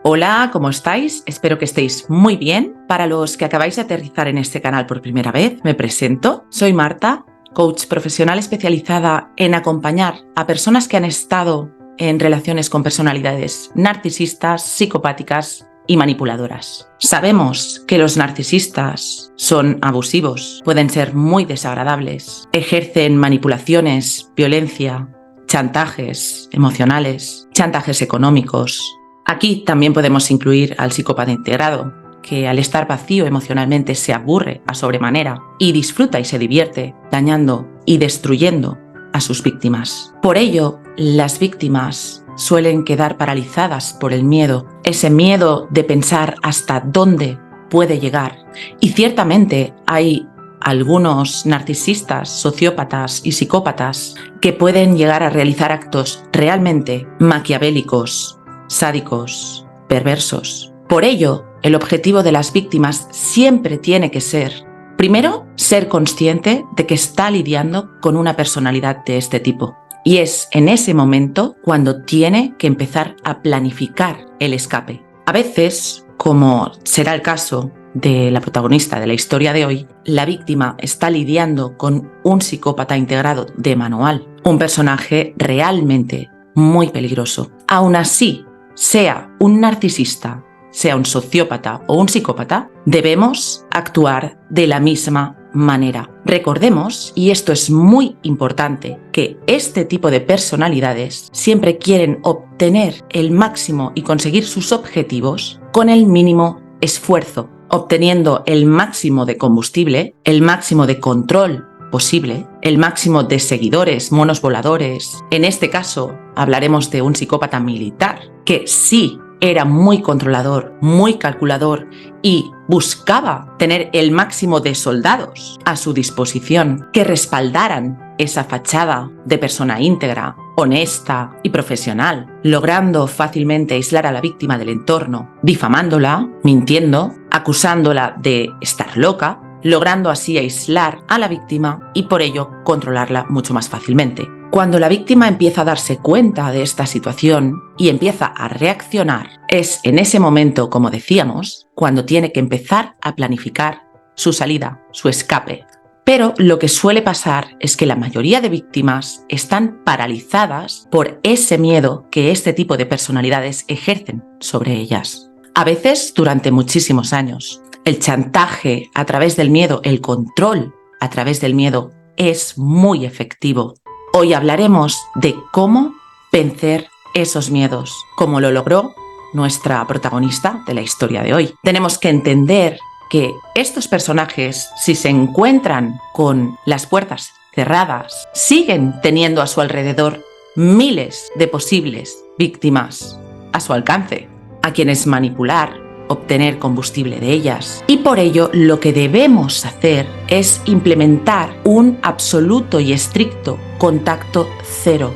Hola, ¿cómo estáis? Espero que estéis muy bien. Para los que acabáis de aterrizar en este canal por primera vez, me presento. Soy Marta, coach profesional especializada en acompañar a personas que han estado en relaciones con personalidades narcisistas, psicopáticas y manipuladoras. Sabemos que los narcisistas son abusivos, pueden ser muy desagradables, ejercen manipulaciones, violencia, chantajes emocionales, chantajes económicos. Aquí también podemos incluir al psicópata integrado, que al estar vacío emocionalmente se aburre a sobremanera y disfruta y se divierte, dañando y destruyendo a sus víctimas. Por ello, las víctimas suelen quedar paralizadas por el miedo, ese miedo de pensar hasta dónde puede llegar. Y ciertamente hay algunos narcisistas, sociópatas y psicópatas que pueden llegar a realizar actos realmente maquiavélicos, sádicos, perversos. Por ello, el objetivo de las víctimas siempre tiene que ser, primero, ser consciente de que está lidiando con una personalidad de este tipo. Y es en ese momento cuando tiene que empezar a planificar el escape. A veces, como será el caso de la protagonista de la historia de hoy, la víctima está lidiando con un psicópata integrado de manual, un personaje realmente muy peligroso. Aún así, sea un narcisista, sea un sociópata o un psicópata, debemos actuar de la misma manera. Recordemos, y esto es muy importante, que este tipo de personalidades siempre quieren obtener el máximo y conseguir sus objetivos con el mínimo esfuerzo, obteniendo el máximo de combustible, el máximo de control posible, el máximo de seguidores, monos voladores. En este caso, hablaremos de un psicópata militar que sí era muy controlador, muy calculador y buscaba tener el máximo de soldados a su disposición que respaldaran esa fachada de persona íntegra, honesta y profesional, logrando fácilmente aislar a la víctima del entorno, difamándola, mintiendo, acusándola de estar loca, logrando así aislar a la víctima y por ello controlarla mucho más fácilmente. Cuando la víctima empieza a darse cuenta de esta situación y empieza a reaccionar, es en ese momento, como decíamos, cuando tiene que empezar a planificar su salida, su escape. Pero lo que suele pasar es que la mayoría de víctimas están paralizadas por ese miedo que este tipo de personalidades ejercen sobre ellas. A veces durante muchísimos años. El chantaje a través del miedo, el control a través del miedo es muy efectivo. Hoy hablaremos de cómo vencer esos miedos, como lo logró nuestra protagonista de la historia de hoy. Tenemos que entender que estos personajes, si se encuentran con las puertas cerradas, siguen teniendo a su alrededor miles de posibles víctimas a su alcance, a quienes manipular, obtener combustible de ellas. Y por ello lo que debemos hacer es implementar un absoluto y estricto contacto cero,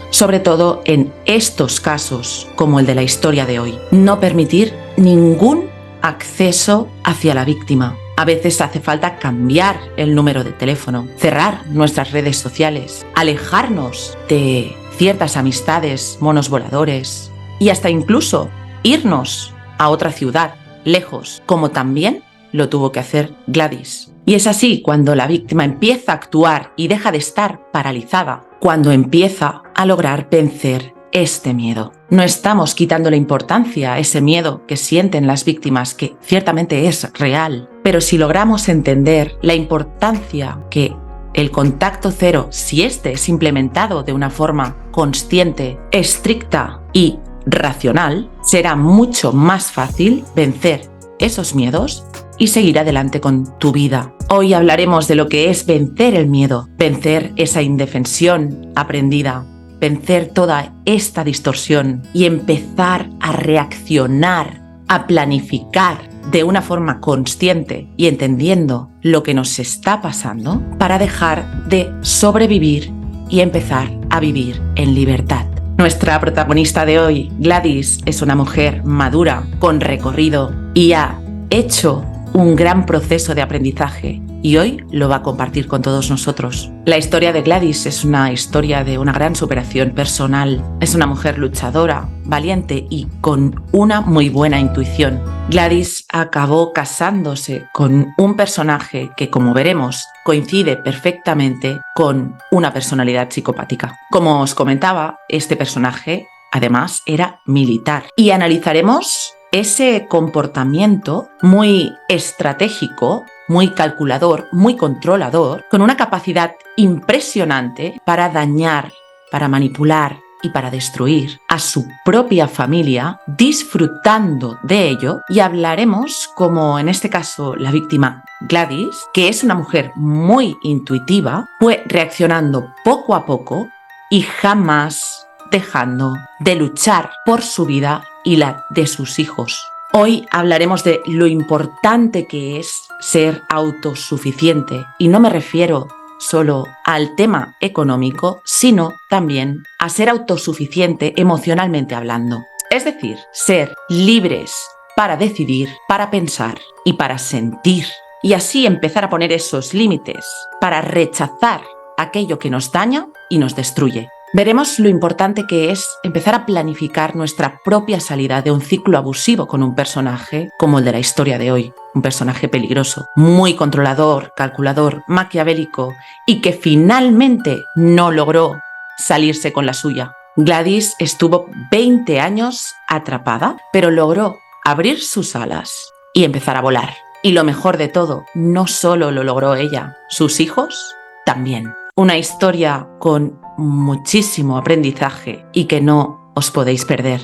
sobre todo en estos casos como el de la historia de hoy. No permitir ningún acceso hacia la víctima. A veces hace falta cambiar el número de teléfono, cerrar nuestras redes sociales, alejarnos de ciertas amistades, monos voladores y hasta incluso irnos a otra ciudad, lejos, como también lo tuvo que hacer Gladys. Y es así cuando la víctima empieza a actuar y deja de estar paralizada, cuando empieza a lograr vencer este miedo. No estamos quitando la importancia a ese miedo que sienten las víctimas, que ciertamente es real, pero si logramos entender la importancia que el contacto cero, si este es implementado de una forma consciente, estricta y racional, será mucho más fácil vencer esos miedos y seguir adelante con tu vida. Hoy hablaremos de lo que es vencer el miedo, vencer esa indefensión aprendida, vencer toda esta distorsión y empezar a reaccionar, a planificar de una forma consciente y entendiendo lo que nos está pasando para dejar de sobrevivir y empezar a vivir en libertad. Nuestra protagonista de hoy, Gladys, es una mujer madura, con recorrido y ha hecho un gran proceso de aprendizaje y hoy lo va a compartir con todos nosotros. La historia de Gladys es una historia de una gran superación personal. Es una mujer luchadora, valiente y con una muy buena intuición. Gladys acabó casándose con un personaje que, como veremos, coincide perfectamente con una personalidad psicopática. Como os comentaba, este personaje además era militar y analizaremos ese comportamiento muy estratégico, muy calculador, muy controlador, con una capacidad impresionante para dañar, para manipular y para destruir a su propia familia, disfrutando de ello, y hablaremos como en este caso la víctima Gladys, que es una mujer muy intuitiva, fue reaccionando poco a poco y jamás dejando de luchar por su vida y la de sus hijos. Hoy hablaremos de lo importante que es ser autosuficiente, y no me refiero solo al tema económico, sino también a ser autosuficiente emocionalmente hablando. Es decir, ser libres para decidir, para pensar y para sentir. Y así empezar a poner esos límites para rechazar aquello que nos daña y nos destruye. Veremos lo importante que es empezar a planificar nuestra propia salida de un ciclo abusivo con un personaje como el de la historia de hoy, un personaje peligroso, muy controlador, calculador, maquiavélico y que finalmente no logró salirse con la suya. Gladys estuvo 20 años atrapada, pero logró abrir sus alas y empezar a volar. Y lo mejor de todo, no solo lo logró ella, sus hijos también. Una historia con muchísimo aprendizaje y que no os podéis perder.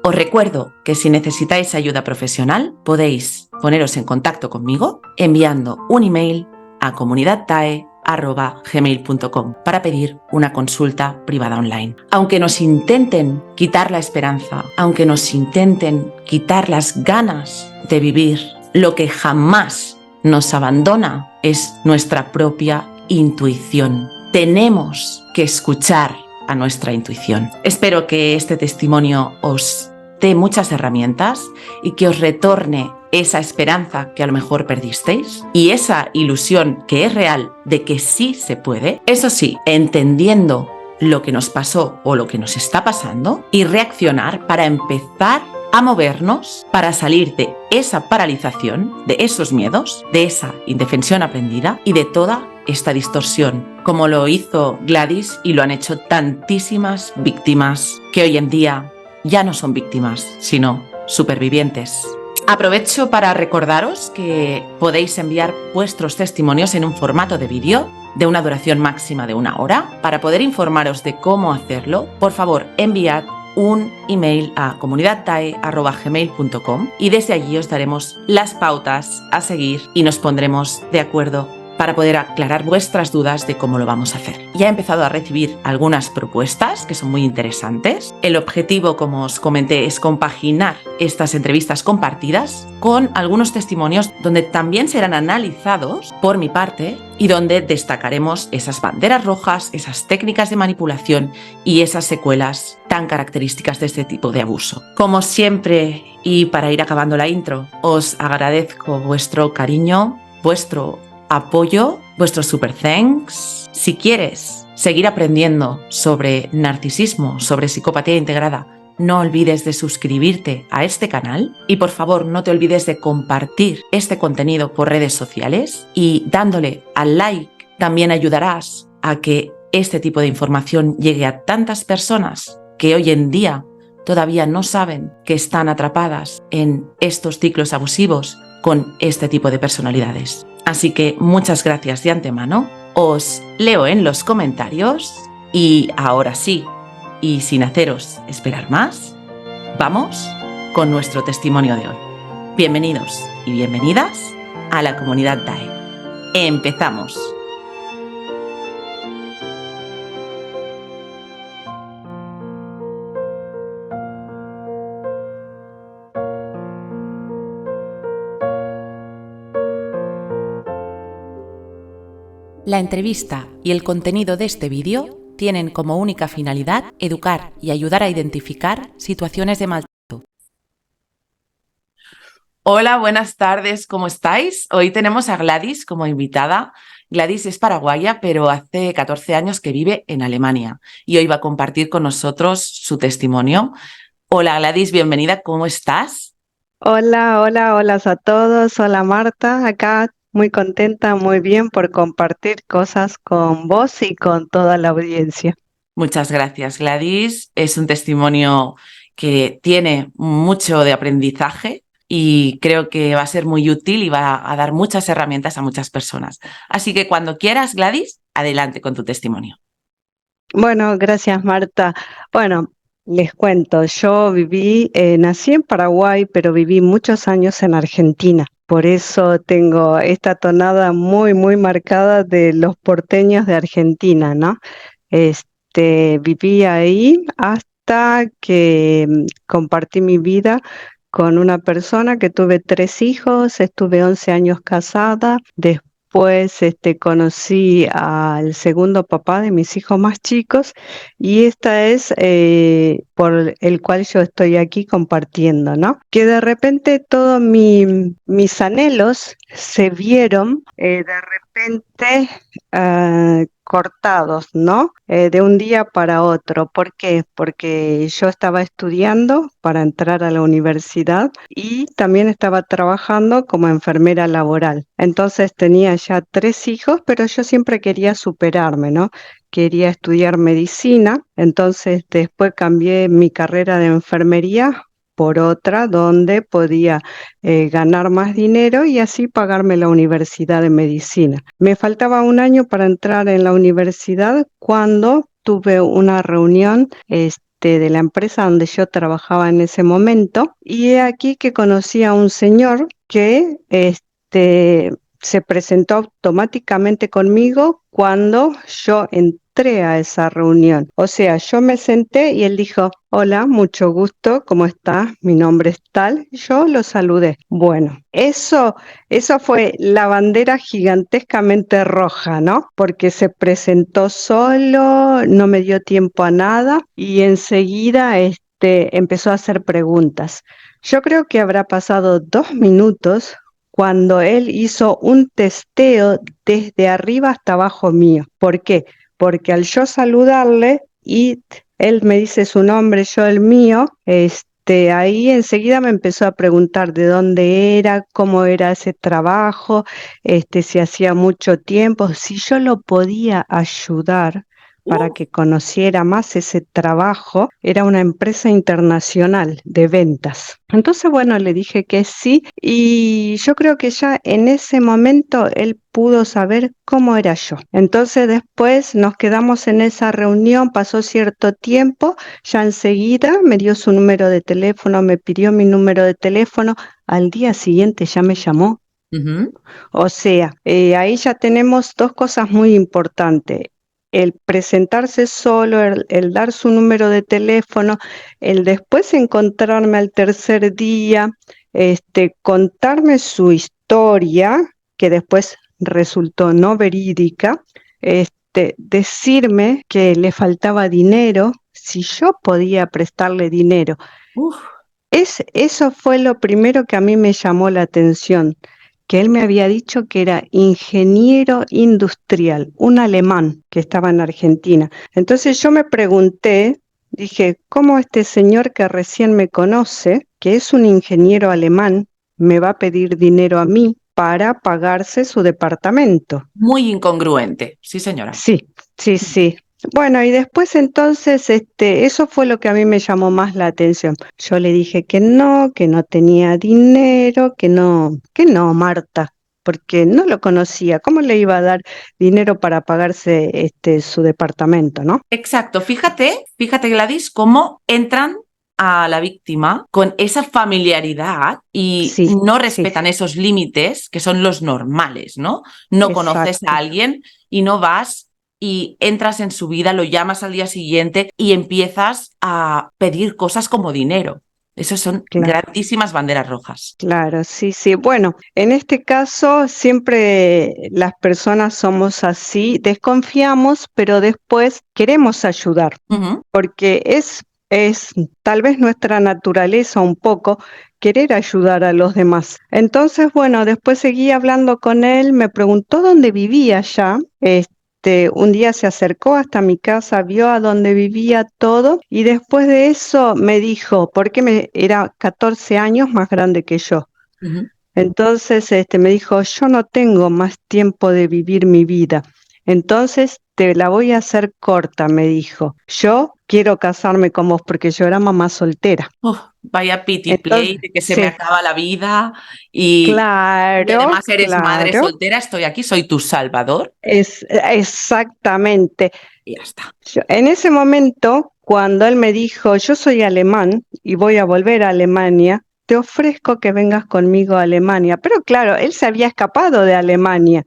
Os recuerdo que si necesitáis ayuda profesional, podéis poneros en contacto conmigo enviando un email a comunidadtae@gmail.com para pedir una consulta privada online. Aunque nos intenten quitar la esperanza, aunque nos intenten quitar las ganas de vivir, lo que jamás nos abandona es nuestra propia intuición. Tenemos que escuchar a nuestra intuición. Espero que este testimonio os dé muchas herramientas y que os retorne esa esperanza que a lo mejor perdisteis y esa ilusión que es real de que sí se puede. Eso sí, entendiendo lo que nos pasó o lo que nos está pasando y reaccionar para empezar a movernos, para salir de esa paralización, de esos miedos, de esa indefensión aprendida y de toda esta distorsión, como lo hizo Gladys y lo han hecho tantísimas víctimas que hoy en día ya no son víctimas, sino supervivientes. Aprovecho para recordaros que podéis enviar vuestros testimonios en un formato de vídeo de una duración máxima de 1 hora. Para poder informaros de cómo hacerlo, por favor, enviad un email a comunidadtae@gmail.com y desde allí os daremos las pautas a seguir y nos pondremos de acuerdo para poder aclarar vuestras dudas de cómo lo vamos a hacer. Ya he empezado a recibir algunas propuestas que son muy interesantes. El objetivo, como os comenté, es compaginar estas entrevistas compartidas con algunos testimonios donde también serán analizados por mi parte y donde destacaremos esas banderas rojas, esas técnicas de manipulación y esas secuelas tan características de este tipo de abuso. Como siempre, y para ir acabando la intro, os agradezco vuestro cariño, vuestro apoyo, vuestro super thanks. Si quieres seguir aprendiendo sobre narcisismo, sobre psicopatía integrada, no olvides de suscribirte a este canal y por favor no te olvides de compartir este contenido por redes sociales y dándole al like también ayudarás a que este tipo de información llegue a tantas personas que hoy en día todavía no saben que están atrapadas en estos ciclos abusivos con este tipo de personalidades. Así que muchas gracias de antemano, os leo en los comentarios y ahora sí, y sin haceros esperar más, vamos con nuestro testimonio de hoy. Bienvenidos y bienvenidas a la comunidad TAE. ¡Empezamos! La entrevista y el contenido de este vídeo tienen como única finalidad educar y ayudar a identificar situaciones de maltrato. Hola, buenas tardes, ¿cómo estáis? Hoy tenemos a Gladys como invitada. Gladys es paraguaya, pero hace 14 años que vive en Alemania y hoy va a compartir con nosotros su testimonio. Hola Gladys, bienvenida, ¿cómo estás? Hola, hola, hola a todos. Hola Marta, acá muy contenta, muy bien por compartir cosas con vos y con toda la audiencia. Muchas gracias, Gladys. Es un testimonio que tiene mucho de aprendizaje y creo que va a ser muy útil y va a dar muchas herramientas a muchas personas. Así que cuando quieras, Gladys, adelante con tu testimonio. Bueno, gracias Marta. Bueno, les cuento, nací en Paraguay, pero viví muchos años en Argentina. Por eso tengo esta tonada muy, muy marcada de los porteños de Argentina, ¿no? Viví ahí hasta que compartí mi vida con una persona que tuve 3 hijos, estuve 11 años casada. Después conocí al segundo papá de mis hijos más chicos y esta es por el cual yo estoy aquí compartiendo, ¿no? Que de repente todos mis anhelos se vieron de repente cortados, ¿no? De un día para otro. ¿Por qué? Porque yo estaba estudiando para entrar a la universidad y también estaba trabajando como enfermera laboral. Entonces tenía ya 3 hijos, pero yo siempre quería superarme, ¿no? Quería estudiar medicina, entonces después cambié mi carrera de enfermería por otra donde podía ganar más dinero y así pagarme la universidad de medicina. Me faltaba un año para entrar en la universidad cuando tuve una reunión de la empresa donde yo trabajaba en ese momento y he aquí que conocí a un señor que se presentó automáticamente conmigo cuando yo entré a esa reunión. O sea, yo me senté y él dijo, hola, mucho gusto, ¿cómo estás? Mi nombre es tal. Yo lo saludé. Bueno, eso fue la bandera gigantescamente roja, ¿no? Porque se presentó solo, no me dio tiempo a nada y enseguida empezó a hacer preguntas. Yo creo que habrá pasado 2 minutos cuando él hizo un testeo desde arriba hasta abajo mío. ¿Por qué? Porque al yo saludarle y él me dice su nombre, yo el mío, ahí enseguida me empezó a preguntar de dónde era, cómo era ese trabajo, si hacía mucho tiempo, si yo lo podía ayudar para que conociera más ese trabajo. Era una empresa internacional de ventas. Entonces, bueno, le dije que sí y yo creo que ya en ese momento él pudo saber cómo era yo. Entonces después nos quedamos en esa reunión, pasó cierto tiempo, ya enseguida me dio su número de teléfono, me pidió mi número de teléfono, al día siguiente ya me llamó. Ujú. O sea, ahí ya tenemos dos cosas muy importantes. El presentarse solo, el dar su número de teléfono, el después encontrarme al tercer día, contarme su historia, que después resultó no verídica, decirme que le faltaba dinero, si yo podía prestarle dinero. Uf. Eso fue lo primero que a mí me llamó la atención, que él me había dicho que era ingeniero industrial, un alemán que estaba en Argentina. Entonces yo me pregunté, dije, ¿cómo este señor que recién me conoce, que es un ingeniero alemán, me va a pedir dinero a mí para pagarse su departamento? Muy incongruente, sí señora. Sí, sí, sí. Bueno, y después entonces, eso fue lo que a mí me llamó más la atención. Yo le dije que no tenía dinero, que no, Marta, porque no lo conocía. ¿Cómo le iba a dar dinero para pagarse su departamento, no? Exacto, fíjate Gladys, cómo entran a la víctima con esa familiaridad y Sí, no sí, respetan esos límites que son los normales, ¿no? No conoces a exacto, alguien y no vas y entras en su vida, lo llamas al día siguiente y empiezas a pedir cosas como dinero. Esas son claro. grandísimas banderas rojas. Claro, sí, sí. Bueno, en este caso siempre las personas somos así, desconfiamos, pero después queremos ayudar, Ujú. porque es es tal vez nuestra naturaleza un poco querer ayudar a los demás. Entonces, bueno, después seguí hablando con él, me preguntó dónde vivía ya. Un día se acercó hasta mi casa, vio a dónde vivía todo y después de eso me dijo, porque era 14 años más grande que yo. Ujú. Entonces, me dijo, yo no tengo más tiempo de vivir mi vida. Entonces, te la voy a hacer corta, me dijo. Yo quiero casarme con vos porque yo era mamá soltera. Vaya pity play Entonces, de que se me sí, acaba la vida y claro, además eres madre claro, soltera, estoy aquí, soy tu salvador es exactamente. y ya está. En ese momento, cuando él me dijo, yo soy alemán y voy a volver a Alemania, te ofrezco que vengas conmigo a Alemania. Pero claro, él se había escapado de Alemania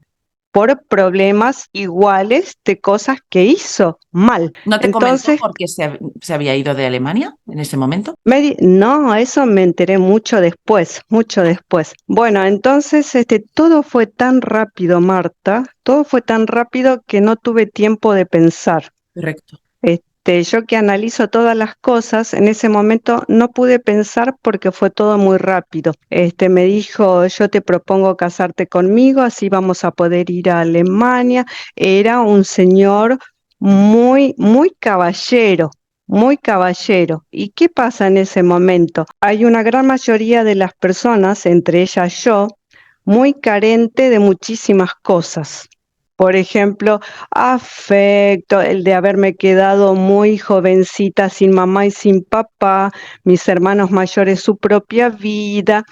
por problemas iguales de cosas que hizo mal. ¿No te comentó Entonces, por qué se había ido de Alemania en ese momento? no, eso me enteré mucho después, mucho después. Bueno, entonces todo fue tan rápido, Marta, todo fue tan rápido que no tuve tiempo de pensar. Correcto. Yo que analizo todas las cosas, en ese momento no pude pensar porque fue todo muy rápido. Me dijo, yo te propongo casarte conmigo, así vamos a poder ir a Alemania. Era un señor muy, muy caballero. Muy caballero. ¿Y qué pasa en ese momento? Hay una gran mayoría de las personas, entre ellas yo, muy carente de muchísimas cosas. Por ejemplo, afecto, el de haberme quedado muy jovencita sin mamá y sin papá, mis hermanos mayores su propia vida,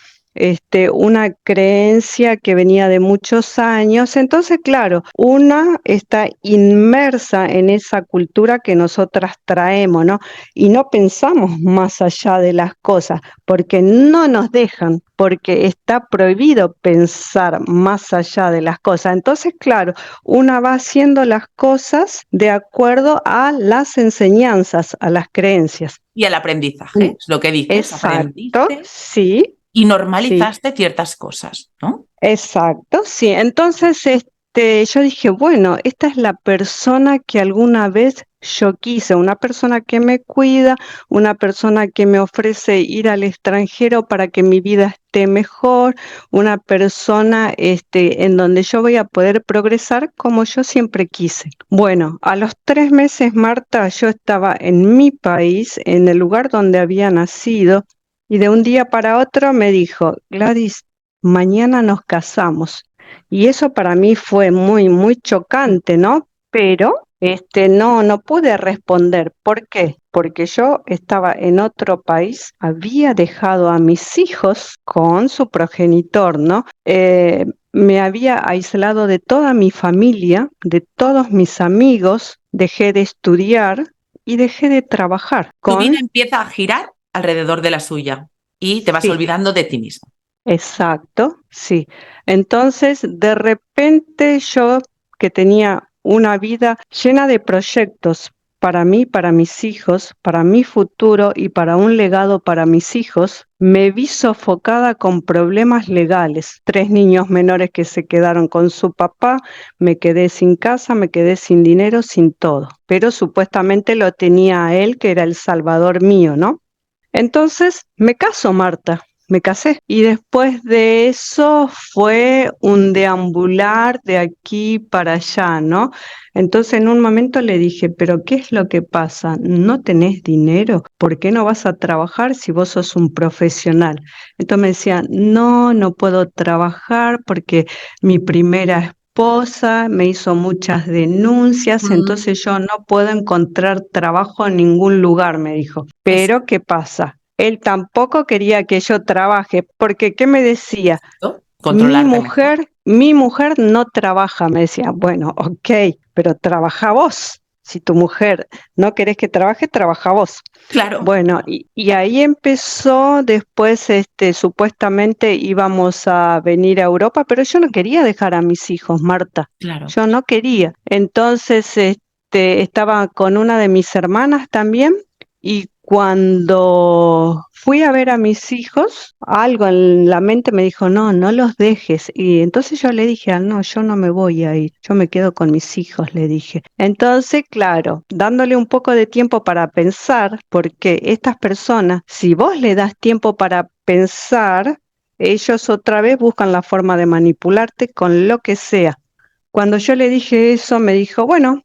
una creencia que venía de muchos años. Entonces, claro, una está inmersa en esa cultura que nosotras traemos, ¿no? Y no pensamos más allá de las cosas, porque no nos dejan, porque está prohibido pensar más allá de las cosas. Entonces, claro, una va haciendo las cosas de acuerdo a las enseñanzas, a las creencias. Y el aprendizaje, es lo que dices, Exacto, aprendiste sí, y sí, normalizaste ciertas cosas, ¿no? exacto, sí. Entonces, yo dije, bueno, esta es la persona que alguna vez yo quise, una persona que me cuida, una persona que me ofrece ir al extranjero para que mi vida esté mejor, una persona, en donde yo voy a poder progresar como yo siempre quise. Bueno, a los 3 meses, Marta, yo estaba en mi país, en el lugar donde había nacido, y de un día para otro me dijo, Gladys, mañana nos casamos. Y eso para mí fue muy, muy chocante, ¿no? Pero no pude responder. ¿Por qué? Porque yo estaba en otro país, había dejado a mis hijos con su progenitor, ¿no? Me había aislado de toda mi familia, de todos mis amigos, dejé de estudiar y dejé de trabajar Tu vida con, empieza a girar alrededor de la suya y te vas sí, olvidando de ti mismo. exacto, sí. Entonces, de repente yo que tenía una vida llena de proyectos para mí, para mis hijos, para mi futuro y para un legado para mis hijos, me vi sofocada con problemas legales. 3 niños menores que se quedaron con su papá, me quedé sin casa, me quedé sin dinero, sin todo. Pero supuestamente lo tenía a él, que era el salvador mío, ¿no? Entonces me caso, Marta, me casé. Y después de eso fue un deambular de aquí para allá, ¿no? Entonces en un momento le dije, pero ¿qué es lo que pasa? ¿No tenés dinero? ¿Por qué no vas a trabajar si vos sos un profesional? Entonces me decía, no, no puedo trabajar porque mi primera esposa me hizo muchas denuncias, Mm, entonces yo no puedo encontrar trabajo en ningún lugar, me dijo. Pero ¿qué pasa? Él tampoco quería que yo trabaje, porque ¿qué me decía? exacto. Controlarte mejor. Mi mujer no trabaja, me decía. Bueno, ok, pero trabaja vos. Si tu mujer no querés que trabaje, trabaja vos. Claro, Bueno, y ahí empezó, después supuestamente íbamos a venir a Europa, pero yo no quería dejar a mis hijos, Marta. claro. Yo no quería. Entonces, estaba con una de mis hermanas también, y cuando fui a ver a mis hijos, algo en la mente me dijo, no, no los dejes. Y entonces yo le dije, no, yo no me voy a ir, yo me quedo con mis hijos, le dije. Entonces, claro, dándole un poco de tiempo para pensar, porque estas personas, si vos le das tiempo para pensar, ellos otra vez buscan la forma de manipularte con lo que sea. Cuando yo le dije eso, me dijo, bueno,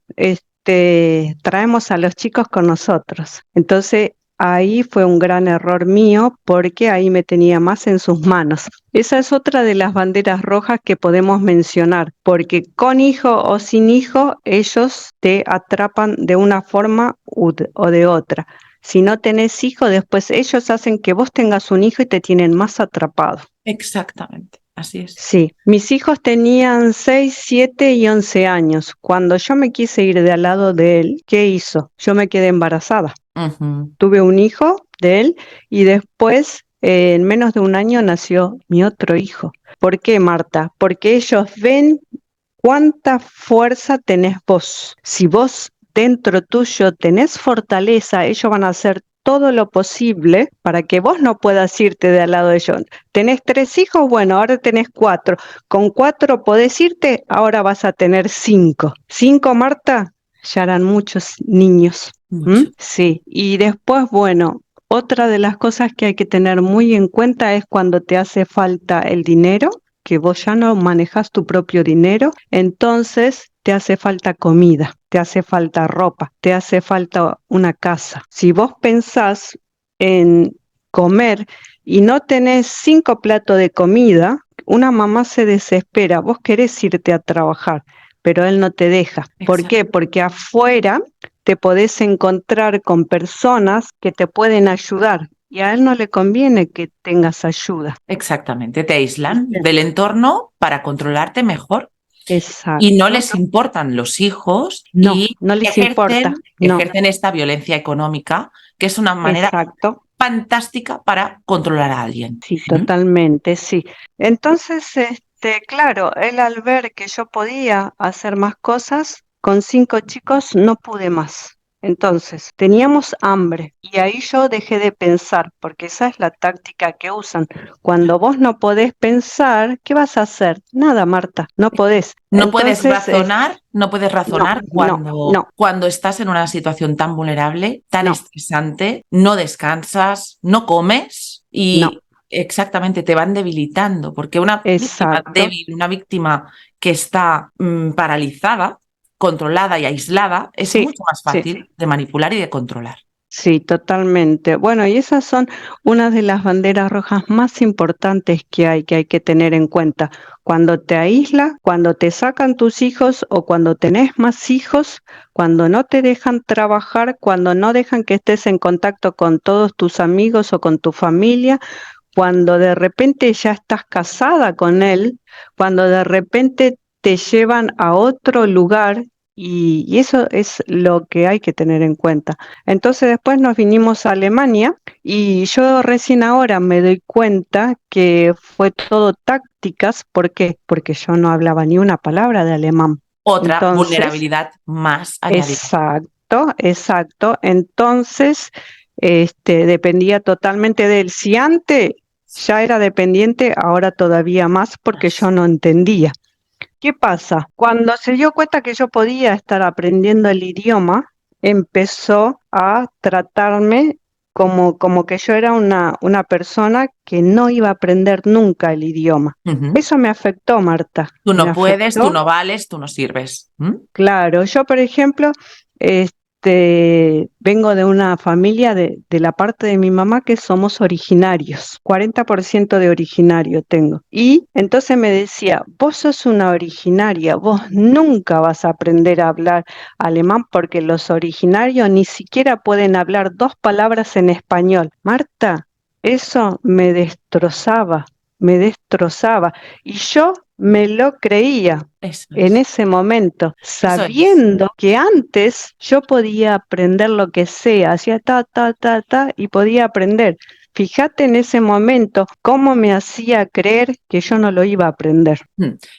traemos a los chicos con nosotros. Entonces, ahí fue un gran error mío porque ahí me tenía más en sus manos. Esa es otra de las banderas rojas que podemos mencionar, porque con hijo o sin hijo, ellos te atrapan de una forma o de otra. Si no tenés hijo, después ellos hacen que vos tengas un hijo y te tienen más atrapado. Exactamente, así es. Sí, mis hijos tenían 6, 7 y 11 años. Cuando yo me quise ir de al lado de él, ¿qué hizo? Yo me quedé embarazada. Tuve un hijo de él y después, en menos de un año, nació mi otro hijo. ¿Por qué, Marta? Porque ellos ven cuánta fuerza tenés vos. Si vos dentro tuyo tenés fortaleza, ellos van a hacer todo lo posible para que vos no puedas irte de al lado de ellos. ¿Tenés 3 hijos? Bueno, ahora tenés 4. Con 4 podés irte, ahora vas a tener 5. 5, Marta, ya eran muchos niños. Mucho. Sí, y después, bueno, otra de las cosas que hay que tener muy en cuenta es cuando te hace falta el dinero, que vos ya no manejas tu propio dinero, entonces te hace falta comida, te hace falta ropa, te hace falta una casa. Si vos pensás en comer y no tenés 5 platos de comida, una mamá se desespera, vos querés irte a trabajar, pero él no te deja. ¿Por qué? Porque afuera te podés encontrar con personas que te pueden ayudar y a él no le conviene que tengas ayuda. Exactamente, te aíslan del entorno para controlarte mejor y no Exacto. les importan los hijos No, y no les importa. No, ejercen esta violencia económica, que es una manera exacto. fantástica para controlar a alguien. Sí, totalmente, sí. Entonces, claro, él al ver que yo podía hacer más cosas, con 5 chicos no pude más. Entonces, teníamos hambre y ahí yo dejé de pensar, porque esa es la táctica que usan. Cuando vos no podés pensar, ¿qué vas a hacer? Nada, Marta, no podés. No puedes Entonces, razonar, no puedes no, razonar no, no, cuando estás en una situación tan vulnerable, tan no, estresante, no descansas, no comes no, y exactamente te van debilitando, porque una víctima exacto. débil, una víctima que está paralizada, controlada y aislada, es Sí, mucho más sí. fácil de manipular y de controlar. Sí, totalmente. Bueno, y esas son una de las banderas rojas más importantes que hay que tener en cuenta. Cuando te aísla, cuando te sacan tus hijos o cuando tenés más hijos, cuando no te dejan trabajar, cuando no dejan que estés en contacto con todos tus amigos o con tu familia, cuando de repente ya estás casada con él, cuando de repente te llevan a otro lugar y eso es lo que hay que tener en cuenta. Entonces después nos vinimos a Alemania y yo recién ahora me doy cuenta que fue todo tácticas. ¿Por qué? Porque yo no hablaba ni una palabra de alemán. Otra Entonces, vulnerabilidad más añadida. exacto, exacto. Entonces, dependía totalmente de él. Si antes ya era dependiente, ahora todavía más porque yo no entendía. ¿Qué pasa? Cuando se dio cuenta que yo podía estar aprendiendo el idioma, empezó a tratarme como que yo era una persona que no iba a aprender nunca el idioma. Ujú. Eso me afectó, Marta, Tú me no puedes, tú afectó. no vales, tú no sirves. ¿Mm? Claro, yo por ejemplo, vengo de una familia de la parte de mi mamá que somos originarios, 40% de originario tengo. Y entonces me decía, vos sos una originaria, vos nunca vas a aprender a hablar alemán porque los originarios ni siquiera pueden hablar 2 palabras en español. Marta, eso me destrozaba, me destrozaba. Y yo me lo creía Eso en es. ese momento, Eso es. sabiendo que antes yo podía aprender lo que sea, hacía ta, y podía aprender. Fíjate en ese momento cómo me hacía creer que yo no lo iba a aprender.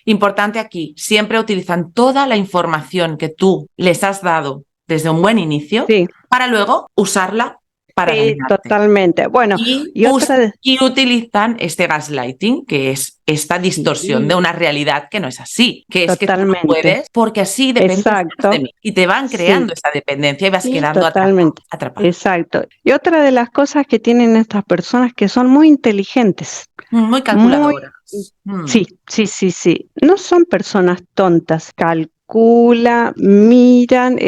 Importante aquí, siempre utilizan toda la información que tú les has dado desde un buen inicio Sí, para luego usarla para Sí, dañarte. totalmente. Bueno, Y, y otra de... y utilizan este gaslighting, que es esta distorsión de Sí, una realidad que no es así, que es que tú no totalmente. puedes porque así dependes más de Exacto. mí. Y te van creando Sí, esa dependencia y vas sí, quedando atrapado, totalmente. atrapado. Exacto. Y otra de las cosas que tienen estas personas que son muy inteligentes, Muy muy, calculadoras. sí, sí, sí, sí. No son personas tontas. Calculan, miran,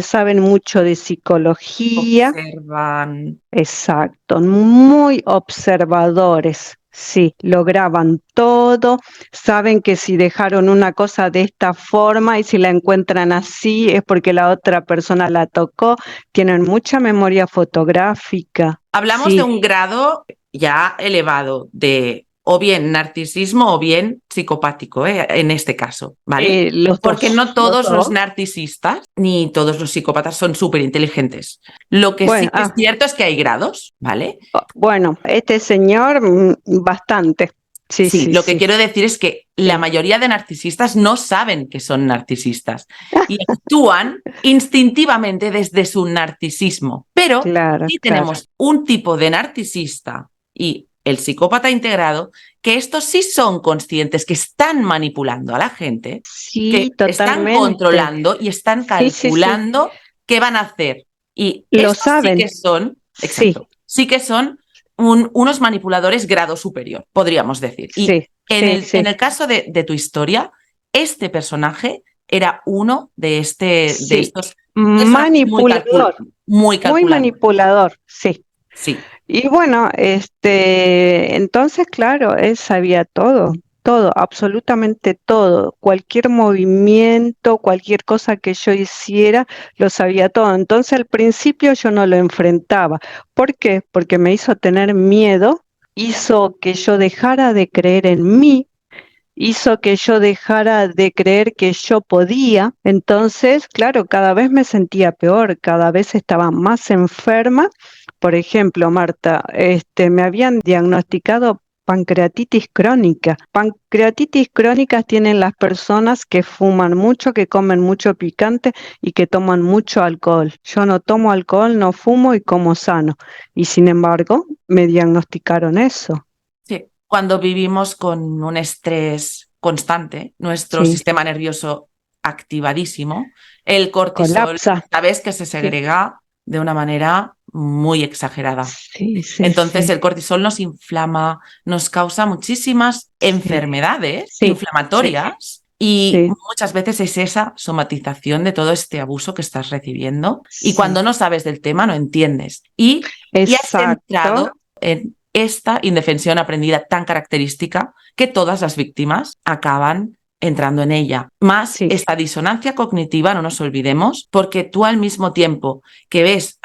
saben mucho de psicología. Observan. Exacto, muy observadores. Sí, lo graban todo, saben que si dejaron una cosa de esta forma y si la encuentran así es porque la otra persona la tocó, tienen mucha memoria fotográfica. Hablamos de Sí, un grado ya elevado de o bien narcisismo o bien psicopático, en este caso, ¿vale? los Porque dos, no los todos los dos. narcisistas ni todos los psicópatas son súper inteligentes. Lo que sí Bueno, que es cierto es que hay grados, ¿vale? bueno, este señor bastante. Sí, Sí, sí, lo que sí, quiero decir es que la sí. mayoría de narcisistas no saben que son narcisistas y actúan instintivamente desde su narcisismo. Pero Claro, sí claro. tenemos un tipo de narcisista y el psicópata integrado que estos sí son conscientes que están manipulando a la gente, Sí, que están totalmente. controlando y están Sí, sí, sí. calculando qué van a hacer. Y Lo estos sí saben. que son, Sí, exacto, sí que son unos manipuladores grado superior, podríamos decir. Y sí, sí, en sí, el caso de tu historia, este personaje era uno de sí. estos personajes Manipulador, muy muy calculadores. manipulador, sí. Sí, Y bueno, entonces, claro, él sabía todo, todo, absolutamente todo. Cualquier movimiento, cualquier cosa que yo hiciera, lo sabía todo. Entonces, al principio yo no lo enfrentaba. ¿Por qué? Porque me hizo tener miedo, hizo que yo dejara de creer en mí, hizo que yo dejara de creer que yo podía. Entonces, claro, cada vez me sentía peor, cada vez estaba más enferma. Por ejemplo, Marta, me habían diagnosticado pancreatitis crónica. Pancreatitis crónica tienen las personas que fuman mucho, que comen mucho picante y que toman mucho alcohol. Yo no tomo alcohol, no fumo y como sano. Y sin embargo, me diagnosticaron eso. sí. Cuando vivimos con un estrés constante, nuestro Sí, sistema nervioso activadísimo, el cortisol, colapsa. sabes que se Sí. segrega de una manera muy exagerada. Sí, sí, Entonces, sí, el cortisol nos inflama, nos causa muchísimas sí, enfermedades sí, sí, inflamatorias y sí, muchas veces es esa somatización de todo este abuso que estás recibiendo. Y cuando sí. no sabes del tema, no entiendes. Y has Exacto. entrado en esta indefensión aprendida tan característica que todas las víctimas acaban entrando en ella. Más Sí. esta disonancia cognitiva, no nos olvidemos, porque tú al mismo tiempo que ves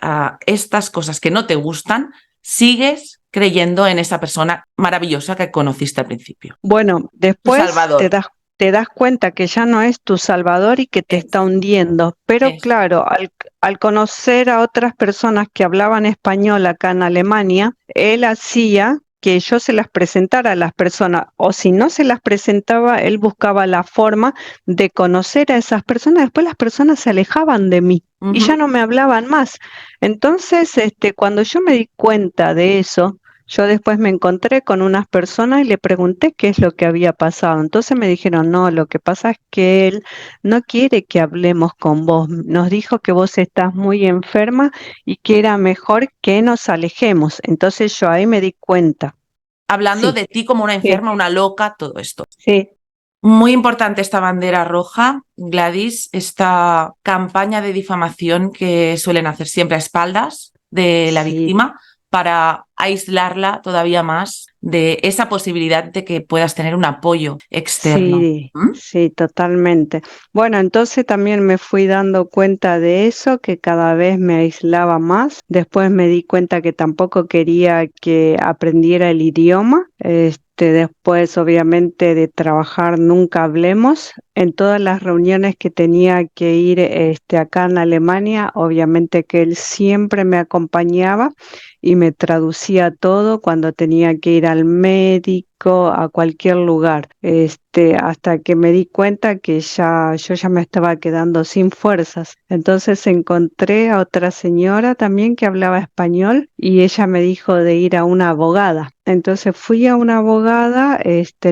estas cosas que no te gustan, sigues creyendo en esa persona maravillosa que conociste al principio. Bueno, Tu después salvador. te das cuenta que ya no es tu salvador y que te está Es, hundiendo. Pero es. claro, al conocer a otras personas que hablaban español acá en Alemania, él hacía que yo se las presentara a las personas, o si no se las presentaba, él buscaba la forma de conocer a esas personas. Después las personas se alejaban de mí y ya Ujú. no me hablaban más. Entonces, cuando yo me di cuenta de eso, yo después me encontré con unas personas y le pregunté qué es lo que había pasado. Entonces me dijeron, no, lo que pasa es que él no quiere que hablemos con vos. Nos dijo que vos estás muy enferma y que era mejor que nos alejemos. Entonces yo ahí me di cuenta. Hablando Sí, de ti como una sí, enferma, una loca, todo esto. sí, Muy importante esta bandera roja, Gladys, esta campaña de difamación que suelen hacer siempre a espaldas de la sí. víctima para aislarla todavía más de esa posibilidad de que puedas tener un apoyo externo. Sí, ¿Mm? sí, totalmente. Bueno, entonces también me fui dando cuenta de eso, que cada vez me aislaba más. Después me di cuenta que tampoco quería que aprendiera el idioma. Después, obviamente, de trabajar Nunca Hablemos. En todas las reuniones que tenía que ir acá en Alemania, obviamente que él siempre me acompañaba y me traducía todo cuando tenía que ir al médico, a cualquier lugar. Hasta que me di cuenta que yo ya me estaba quedando sin fuerzas. Entonces encontré a otra señora también que hablaba español y ella me dijo de ir a una abogada. Entonces fui a una abogada,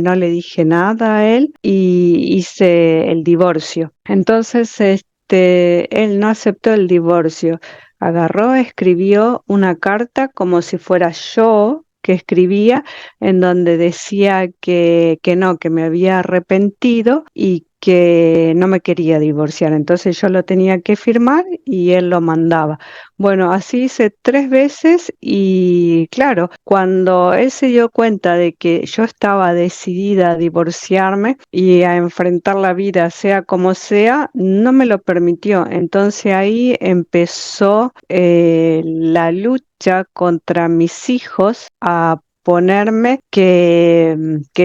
no le dije nada a él y hice el divorcio. Entonces, él no aceptó el divorcio. Agarró, escribió una carta como si fuera yo que escribía, en donde decía que no, que me había arrepentido y que no me quería divorciar. Entonces yo lo tenía que firmar y él lo mandaba. Bueno, así hice 3 veces y claro, cuando él se dio cuenta de que yo estaba decidida a divorciarme y a enfrentar la vida sea como sea, no me lo permitió. Entonces ahí empezó la lucha contra mis hijos a ponerme que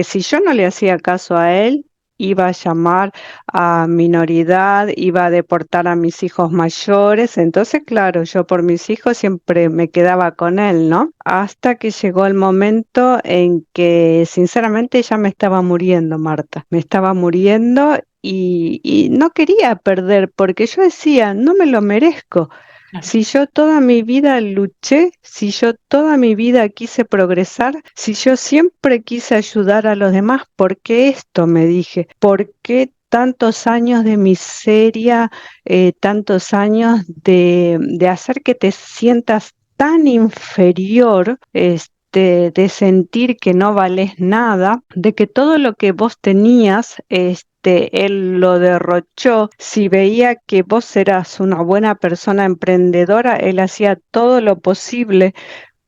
si yo no le hacía caso a él, iba a llamar a minoridad, iba a deportar a mis hijos mayores. Entonces, claro, yo por mis hijos siempre me quedaba con él, ¿no? Hasta que llegó el momento en que sinceramente ya me estaba muriendo, Marta. Me estaba muriendo y no quería perder porque yo decía, no me lo merezco. Claro. Si yo toda mi vida luché, si yo toda mi vida quise progresar, si yo siempre quise ayudar a los demás, ¿por qué esto? Me dije, ¿por qué tantos años de miseria, tantos años de hacer que te sientas tan inferior? De sentir que no vales nada, de que todo lo que vos tenías, él lo derrochó. Si veía que vos eras una buena persona emprendedora, él hacía todo lo posible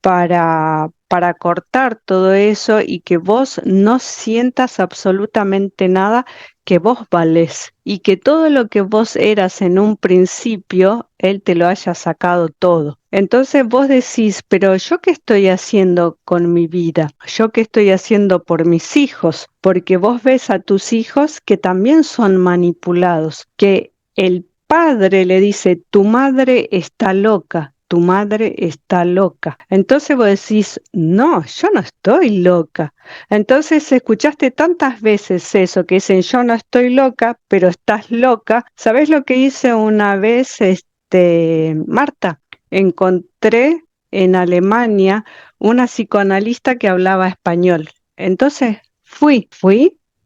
para cortar todo eso y que vos no sientas absolutamente nada, que vos valés y que todo lo que vos eras en un principio, él te lo haya sacado todo. Entonces vos decís, pero ¿yo qué estoy haciendo con mi vida? ¿Yo qué estoy haciendo por mis hijos? Porque vos ves a tus hijos que también son manipulados, que el padre le dice, tu madre está loca. Tu madre está loca. Entonces vos decís, no, yo no estoy loca. Entonces escuchaste tantas veces eso que dicen, yo no estoy loca, pero estás loca. ¿Sabés lo que hice una vez, Marta? Encontré en Alemania una psicoanalista que hablaba español. Entonces fui,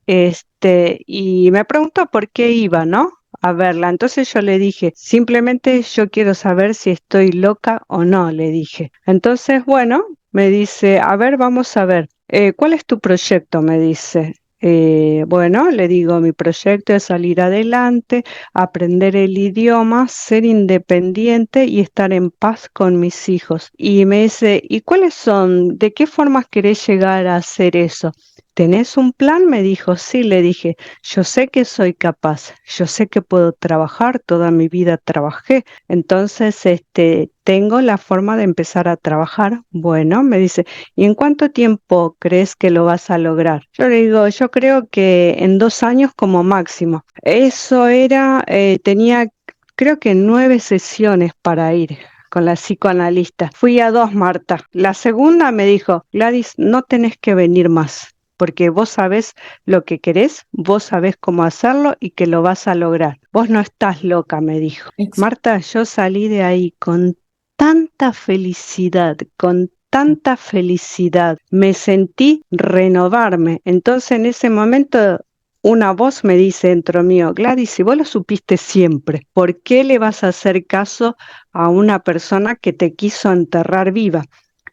y me preguntó por qué iba, ¿no? A verla. Entonces yo le dije, simplemente yo quiero saber si estoy loca o no, le dije. Entonces, bueno, me dice, a ver, vamos a ver, ¿cuál es tu proyecto? Me dice. Bueno, le digo, mi proyecto es salir adelante, aprender el idioma, ser independiente y estar en paz con mis hijos. Y me dice, ¿y cuáles son? ¿De qué formas querés llegar a hacer eso? ¿Tenés un plan? Me dijo, sí, le dije, yo sé que soy capaz, yo sé que puedo trabajar, toda mi vida trabajé, entonces tengo la forma de empezar a trabajar. Bueno, me dice, ¿y en cuánto tiempo crees que lo vas a lograr? Yo le digo, yo creo que en 2 años como máximo. Eso era, tenía creo que 9 sesiones para ir con la psicoanalista. Fui a 2, Marta. La segunda me dijo, Gladys, no tenés que venir más porque vos sabés lo que querés, vos sabés cómo hacerlo y que lo vas a lograr. Vos no estás loca, me dijo. Marta, yo salí de ahí con tanta felicidad, con tanta felicidad. Me sentí renovarme. Entonces en ese momento una voz me dice dentro mío, Gladys, si vos lo supiste siempre, ¿por qué le vas a hacer caso a una persona que te quiso enterrar viva?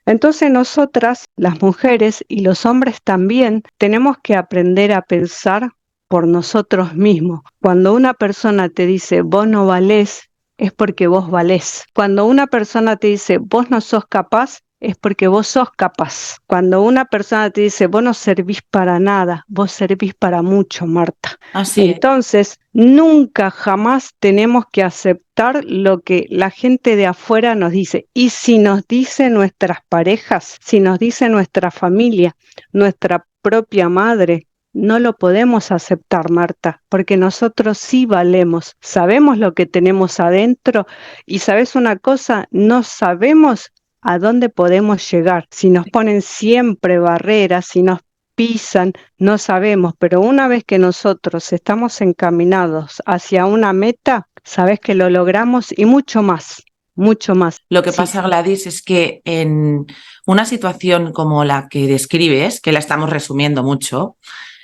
Entonces nosotras, las mujeres y los hombres también, tenemos que aprender a pensar por nosotros mismos. Cuando una persona te dice, vos no valés, es porque vos valés. Cuando una persona te dice, vos no sos capaz, es porque vos sos capaz. Cuando una persona te dice, vos no servís para nada, vos servís para mucho, Marta. Así es. Entonces, nunca jamás tenemos que aceptar lo que la gente de afuera nos dice. Y si nos dice nuestras parejas, si nos dice nuestra familia, nuestra propia madre, no lo podemos aceptar, Marta, porque nosotros sí valemos, sabemos lo que tenemos adentro y sabes una cosa, no sabemos a dónde podemos llegar. Si nos ponen siempre barreras, si nos pisan, no sabemos, pero una vez que nosotros estamos encaminados hacia una meta, sabes que lo logramos y mucho más, mucho más. Lo que Sí, pasa, Gladys, es que en una situación como la que describes, que la estamos resumiendo mucho,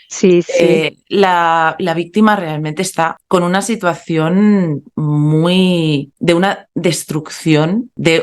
sí, sí. la víctima realmente está con una situación de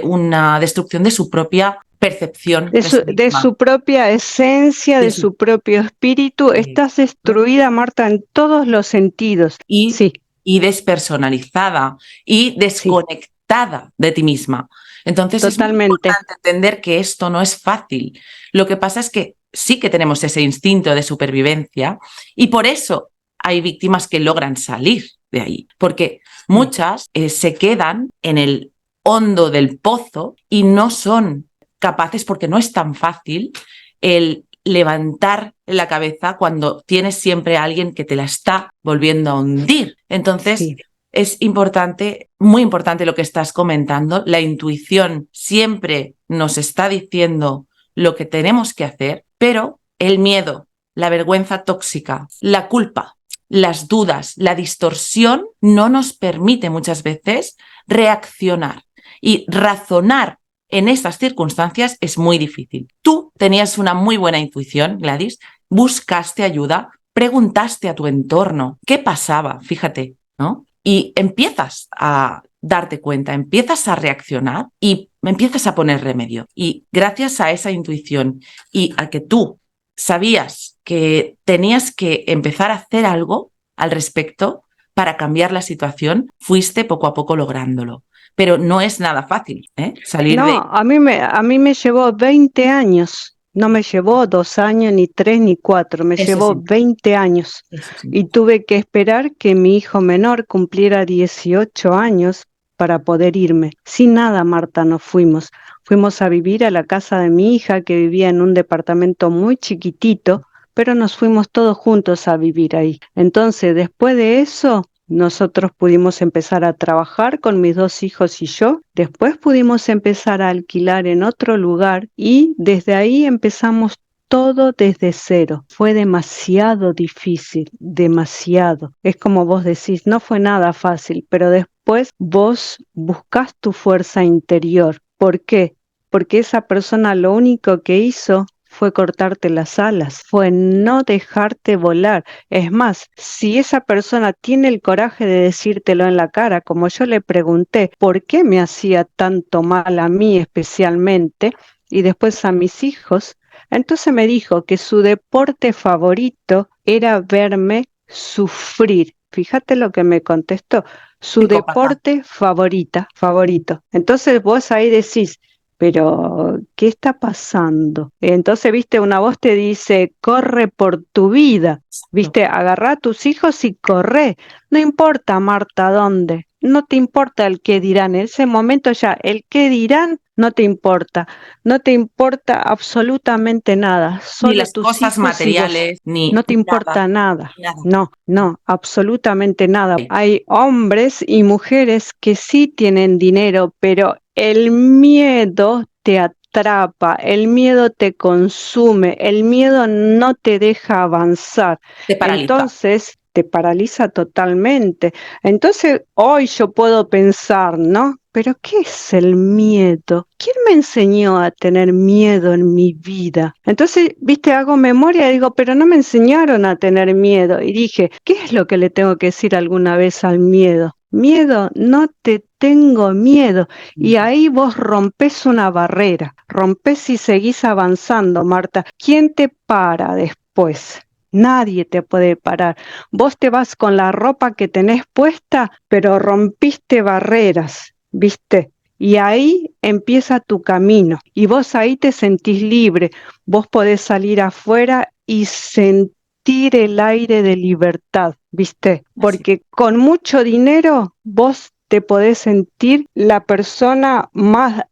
una destrucción de su propia percepción de sí De misma. su propia esencia, De de su, su propio espíritu, estás destruida, Marta, en todos los sentidos. y, Sí, y despersonalizada y sí, desconectada de ti misma. Entonces es muy totalmente. importante entender que esto no es fácil. Lo que pasa es que sí que tenemos ese instinto de supervivencia y por eso hay víctimas que logran salir de ahí, porque muchas se quedan en el hondo del pozo y no son capaces, porque no es tan fácil el levantar la cabeza cuando tienes siempre a alguien que te la está volviendo a hundir. Entonces, Sí. es importante, muy importante lo que estás comentando. La intuición siempre nos está diciendo lo que tenemos que hacer, pero el miedo, la vergüenza tóxica, la culpa, las dudas, la distorsión no nos permite muchas veces reaccionar y razonar en estas circunstancias es muy difícil. Tú tenías una muy buena intuición, Gladys, buscaste ayuda, preguntaste a tu entorno qué pasaba, fíjate, ¿no? Y empiezas a darte cuenta, empiezas a reaccionar y empiezas a poner remedio. Y gracias a esa intuición y a que tú sabías que tenías que empezar a hacer algo al respecto para cambiar la situación, fuiste poco a poco lográndolo. Pero no es nada fácil, ¿eh? Salir de... No, a mí me llevó 20 años, no me llevó 2 años, ni 3, ni 4, me Eso llevó sí, 20 años eso es y importante. tuve que esperar que mi hijo menor cumpliera 18 años para poder irme. Sin nada, Marta, nos fuimos. Fuimos a vivir a la casa de mi hija, que vivía en un departamento muy chiquitito, pero nos fuimos todos juntos a vivir ahí. Entonces, después de eso, nosotros pudimos empezar a trabajar con mis 2 hijos y yo. Después pudimos empezar a alquilar en otro lugar y desde ahí empezamos todo desde cero. Fue demasiado difícil, demasiado. Es como vos decís, no fue nada fácil, pero después vos buscás tu fuerza interior. ¿Por qué? Porque esa persona lo único que hizo fue cortarte las alas, fue no dejarte volar. Es más, si esa persona tiene el coraje de decírtelo en la cara, como yo le pregunté, ¿por qué me hacía tanto mal a mí especialmente y después a mis hijos? Entonces me dijo que su deporte favorito era verme sufrir. Fíjate lo que me contestó, su Psicópata. deporte favorito. Entonces vos ahí decís, pero, ¿qué está pasando? Entonces, viste, una voz te dice, corre por tu vida, Exacto. viste, agarrá a tus hijos y corre. No importa, Marta, dónde, no te importa el qué dirán, en ese momento ya, el qué dirán no te importa, no te importa absolutamente nada, Ni solo las tus cosas hijos y vos, materiales, ni no te nada, importa nada. ni nada. No, no, absolutamente nada. Hay hombres y mujeres que sí tienen dinero, pero el miedo te atrapa, el miedo te consume, el miedo no te deja avanzar. Te paraliza. Entonces, te paraliza totalmente. Entonces, hoy yo puedo pensar, ¿no? Pero ¿qué es el miedo? ¿Quién me enseñó a tener miedo en mi vida? Entonces, viste, hago memoria y digo, pero no me enseñaron a tener miedo. Y dije, ¿qué es lo que le tengo que decir alguna vez al miedo? Miedo, no te tengo miedo. Y ahí vos rompes una barrera, rompes y seguís avanzando, Marta. ¿Quién te para después? Nadie te puede parar. Vos te vas con la ropa que tenés puesta, pero rompiste barreras, ¿viste? Y ahí empieza tu camino y vos ahí te sentís libre, vos podés salir afuera y sentir el aire de libertad, ¿viste? Así. Porque con mucho dinero vos te podés sentir la persona más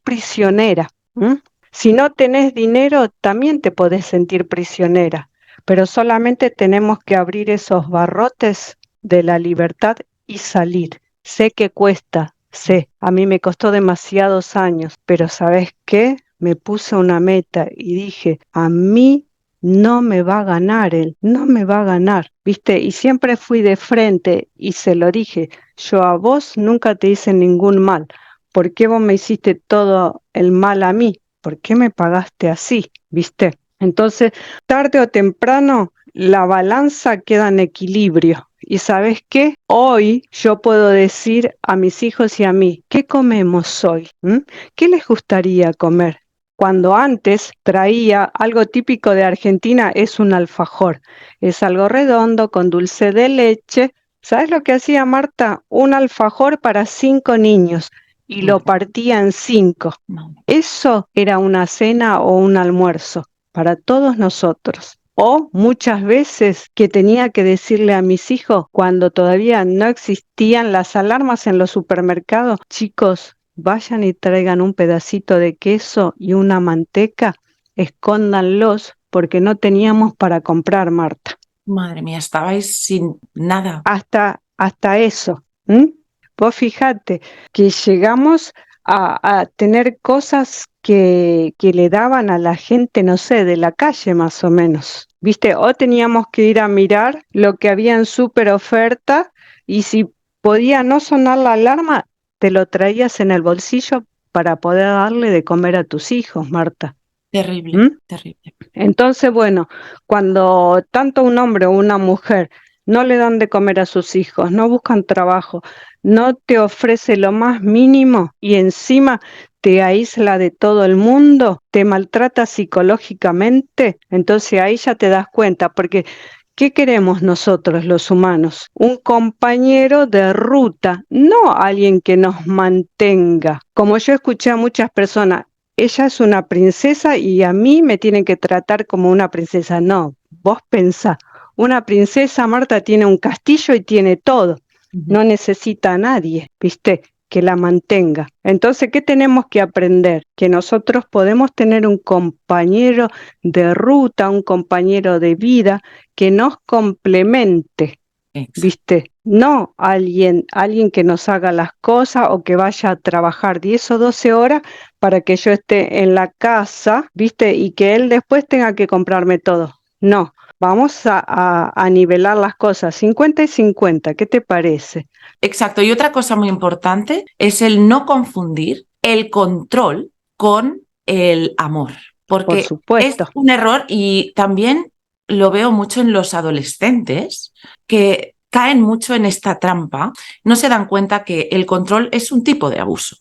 prisionera. ¿M? Si no tenés dinero, también te podés sentir prisionera, pero solamente tenemos que abrir esos barrotes de la libertad y salir. Sé que cuesta, sé, a mí me costó demasiados años, pero ¿sabes qué? Me puse una meta y dije, a mí no me va a ganar él, no me va a ganar, ¿viste? Y siempre fui de frente y se lo dije, yo a vos nunca te hice ningún mal. ¿Por qué vos me hiciste todo el mal a mí? ¿Por qué me pagaste así? ¿Viste? Entonces, tarde o temprano, la balanza queda en equilibrio. ¿Y sabes qué? Hoy yo puedo decir a mis hijos y a mí, ¿qué comemos hoy? ¿Mm? ¿Qué les gustaría comer? Cuando antes traía algo típico de Argentina, es un alfajor. Es algo redondo con dulce de leche. ¿Sabes lo que hacía Marta? Un alfajor para 5 niños y lo Madre, partía en 5. madre. Eso era una cena o un almuerzo para todos nosotros. O muchas veces que tenía que decirle a mis hijos, cuando todavía no existían las alarmas en los supermercados, chicos, vayan y traigan un pedacito de queso y una manteca, escóndanlos porque no teníamos para comprar, Marta. Madre mía, estabais sin nada. Hasta eso. ¿M? Vos fíjate que llegamos a tener cosas que le daban a la gente, no sé, de la calle más o menos. ¿Viste? O teníamos que ir a mirar lo que había en súper oferta y si podía no sonar la alarma, te lo traías en el bolsillo para poder darle de comer a tus hijos, Marta. Terrible, ¿M? terrible. Entonces, bueno, cuando tanto un hombre o una mujer no le dan de comer a sus hijos, no buscan trabajo, no te ofrece lo más mínimo y encima te aísla de todo el mundo, te maltrata psicológicamente, entonces ahí ya te das cuenta, porque ¿qué queremos nosotros los humanos? Un compañero de ruta, no alguien que nos mantenga. Como yo escuché a muchas personas, ella es una princesa y a mí me tienen que tratar como una princesa. No, vos pensá, una princesa, Marta, tiene un castillo y tiene todo. Ujú. No necesita a nadie, ¿viste? Que la mantenga. Entonces, ¿qué tenemos que aprender? Que nosotros podemos tener un compañero de ruta, un compañero de vida que nos complemente. Exacto. ¿Viste? No alguien que nos haga las cosas o que vaya a trabajar 10 o 12 horas para que yo esté en la casa, ¿viste? Y que él después tenga que comprarme todo. No, vamos a nivelar las cosas, 50 y 50, ¿qué te parece? Exacto. Y otra cosa muy importante es el no confundir el control con el amor, Por porque es supuesto, un error y también lo veo mucho en los adolescentes que caen mucho en esta trampa, no se dan cuenta que el control es un tipo de abuso.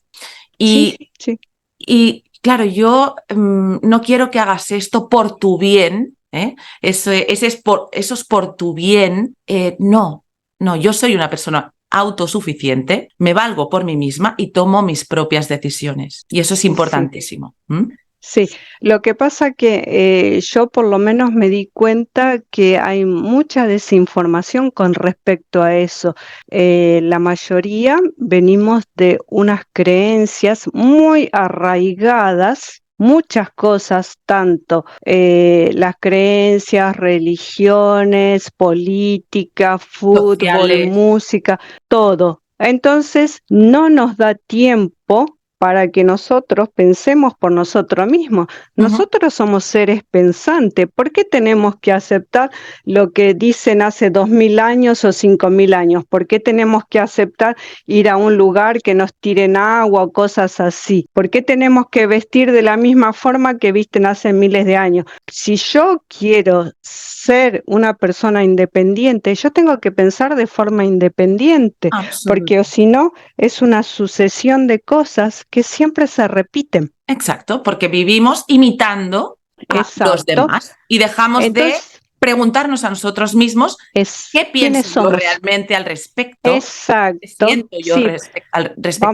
sí, Y, sí, y claro, yo no quiero que hagas esto por tu bien, ¿eh? Eso es por tu bien. No, no, yo soy una persona autosuficiente, me valgo por mí misma y tomo mis propias decisiones. Y eso es sí. importantísimo. ¿Mm? Sí, lo que pasa que yo por lo menos me di cuenta que hay mucha desinformación con respecto a eso. La mayoría venimos de unas creencias muy arraigadas, muchas cosas, tanto las creencias, religiones, política, fútbol, Sociales. música, todo. Entonces, no nos da tiempo para que nosotros pensemos por nosotros mismos. Ujú. Nosotros somos seres pensantes. ¿Por qué tenemos que aceptar lo que dicen hace 2000 años o 5000 años? ¿Por qué tenemos que aceptar ir a un lugar que nos tiren agua o cosas así? ¿Por qué tenemos que vestir de la misma forma que visten hace miles de años? Si yo quiero ser una persona independiente, yo tengo que pensar de forma independiente, porque o Absolutamente. si no, es una sucesión de cosas que siempre se repiten. Exacto, porque vivimos imitando a los Exacto. demás y dejamos de Entonces, preguntarnos a nosotros mismos qué ¿quiénes pienso yo somos? realmente al respecto, qué Exacto. siento yo Sí, al respecto de esto.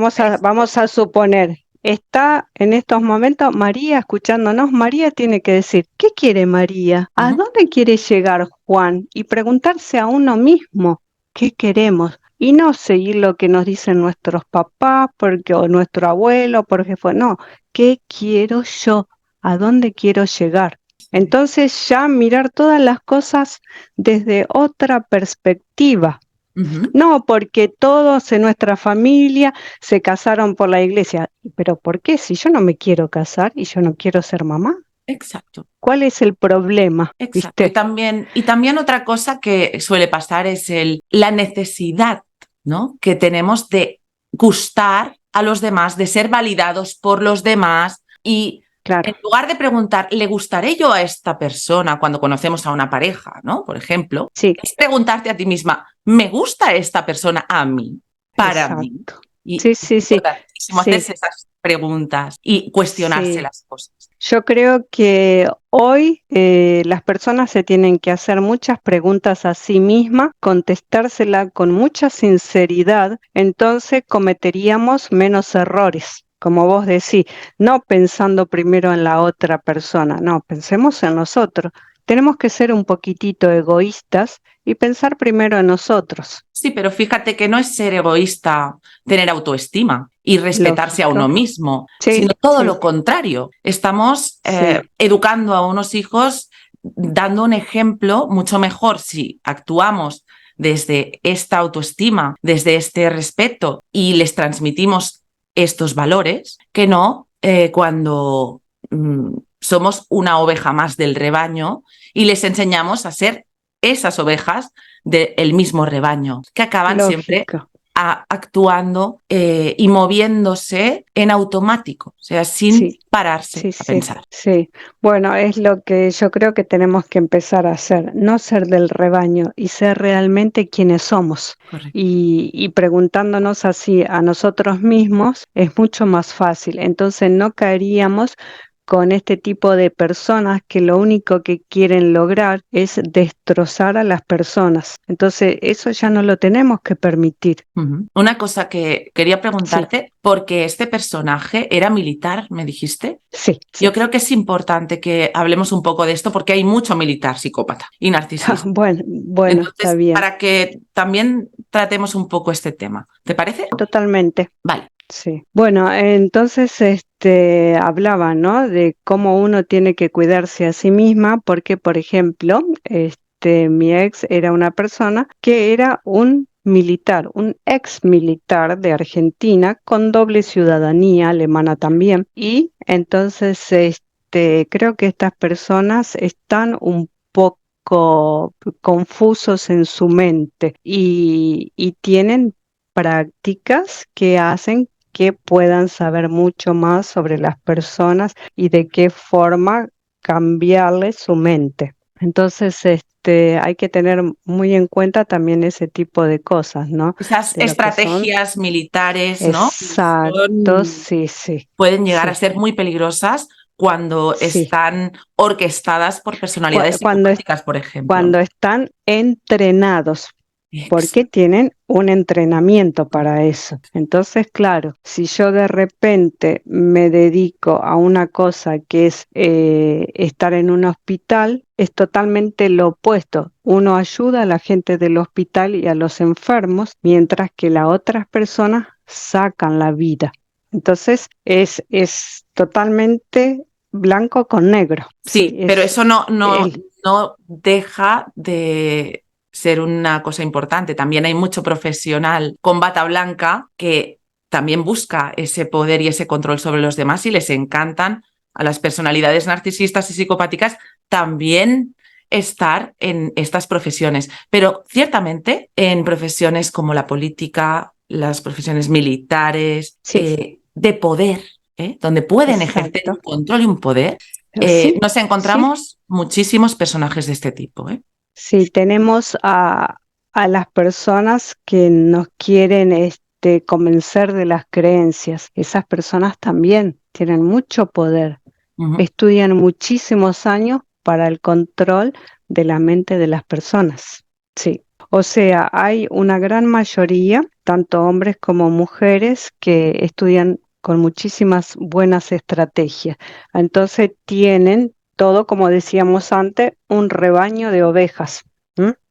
vamos a suponer, está en estos momentos María escuchándonos. María tiene que decir, ¿qué quiere María? ¿A dónde quiere llegar Juan? Y preguntarse a uno mismo, ¿qué queremos? Y no seguir lo que nos dicen nuestros papás, porque, o nuestro abuelo, porque fue, no, ¿qué quiero yo? ¿A dónde quiero llegar? Entonces ya mirar todas las cosas desde otra perspectiva. Ujú. No, porque todos en nuestra familia se casaron por la iglesia. ¿Pero por qué? Si yo no me quiero casar y yo no quiero ser mamá, Exacto. ¿cuál es el problema? Exacto. ¿Viste? Y también otra cosa que suele pasar es la necesidad, ¿no?, que tenemos de gustar a los demás, de ser validados por los demás y Claro, en lugar de preguntar, ¿le gustaré yo a esta persona cuando conocemos a una pareja, ¿no? Por ejemplo, sí, es preguntarte a ti misma, ¿me gusta esta persona a mí, para mí? exacto. Y Sí, es sí, sí, importantísimo sí, hacerse esas preguntas y cuestionarse sí. las cosas. Yo creo que hoy las personas se tienen que hacer muchas preguntas a sí mismas, contestársela con mucha sinceridad, entonces cometeríamos menos errores. Como vos decís, no pensando primero en la otra persona, no, pensemos en nosotros. Tenemos que ser un poquitito egoístas y pensar primero en nosotros. Sí, pero fíjate que no es ser egoísta tener autoestima y respetarse a uno Lógico. mismo, Sí, sino todo sí, lo contrario. Estamos sí, educando a unos hijos, dando un ejemplo mucho mejor si actuamos desde esta autoestima, desde este respeto y les transmitimos estos valores, que no cuando somos una oveja más del rebaño y les enseñamos a ser esas ovejas del mismo rebaño, que acaban siempre lógico. actuando y moviéndose en automático, o sea, sin Sí. pararse Sí, a sí, pensar. sí. Bueno, es lo que yo creo que tenemos que empezar a hacer, no ser del rebaño y ser realmente quienes somos. Correcto. Y preguntándonos así a nosotros mismos es mucho más fácil. Entonces no caeríamos con este tipo de personas que lo único que quieren lograr es destrozar a las personas. Entonces eso ya no lo tenemos que permitir. Una cosa que quería Sí, preguntarte, porque este personaje era militar, me dijiste. sí, Yo sí. creo que es importante que hablemos un poco de esto porque hay mucho militar psicópata y narcisista. Bueno, bueno, está Entonces, bien. para que también tratemos un poco este tema, ¿te parece? Totalmente. Vale. Sí. Bueno, entonces hablaba, ¿no? De cómo uno tiene que cuidarse a sí misma, porque, por ejemplo, mi ex era una persona que era un militar, un ex militar de Argentina con doble ciudadanía alemana también. Y entonces, creo que estas personas están un poco confusos en su mente y tienen prácticas que hacen que puedan saber mucho más sobre las personas y de qué forma cambiarles su mente. Entonces, hay que tener muy en cuenta también ese tipo de cosas, ¿no? Esas De lo que son estrategias militares, ¿no? exactos, sí, sí, Pueden llegar a sí, ser muy peligrosas cuando sí. están orquestadas por personalidades Cuando, psicopáticas, por ejemplo. cuando están entrenados, Ex- porque tienen un entrenamiento para eso. Entonces, claro, si yo de repente me dedico a una cosa que es estar en un hospital, es totalmente lo opuesto. Uno ayuda a la gente del hospital y a los enfermos, mientras que las otras personas sacan la vida. Entonces, es totalmente blanco con negro. Sí, Sí, pero es eso el, no deja de ser una cosa importante. También hay mucho profesional con bata blanca que también busca ese poder y ese control sobre los demás y les encantan a las personalidades narcisistas y psicopáticas también estar en estas profesiones. Pero ciertamente en profesiones como la política, las profesiones militares, sí, de poder, donde pueden ejercer un exacto. control y un poder, Sí, nos sí, encontramos muchísimos personajes de este tipo, ¿eh? sí, tenemos a las personas que nos quieren convencer de las creencias. Esas personas también tienen mucho poder. Ujú. Estudian muchísimos años para el control de la mente de las personas. Sí. O sea, hay una gran mayoría, tanto hombres como mujeres, que estudian con muchísimas buenas estrategias. Entonces tienen todo, como decíamos antes, un rebaño de ovejas.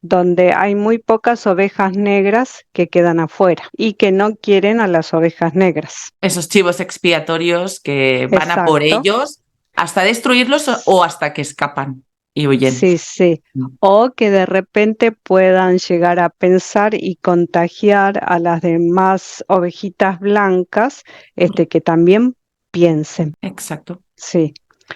Donde hay muy pocas ovejas negras que quedan afuera y que no quieren a las ovejas negras. Esos chivos expiatorios que van a por Exacto. ellos hasta destruirlos o hasta que escapan y huyen. Sí, sí. O que de repente puedan llegar a pensar y contagiar a las demás ovejitas blancas, que también piensen. Exacto. Sí,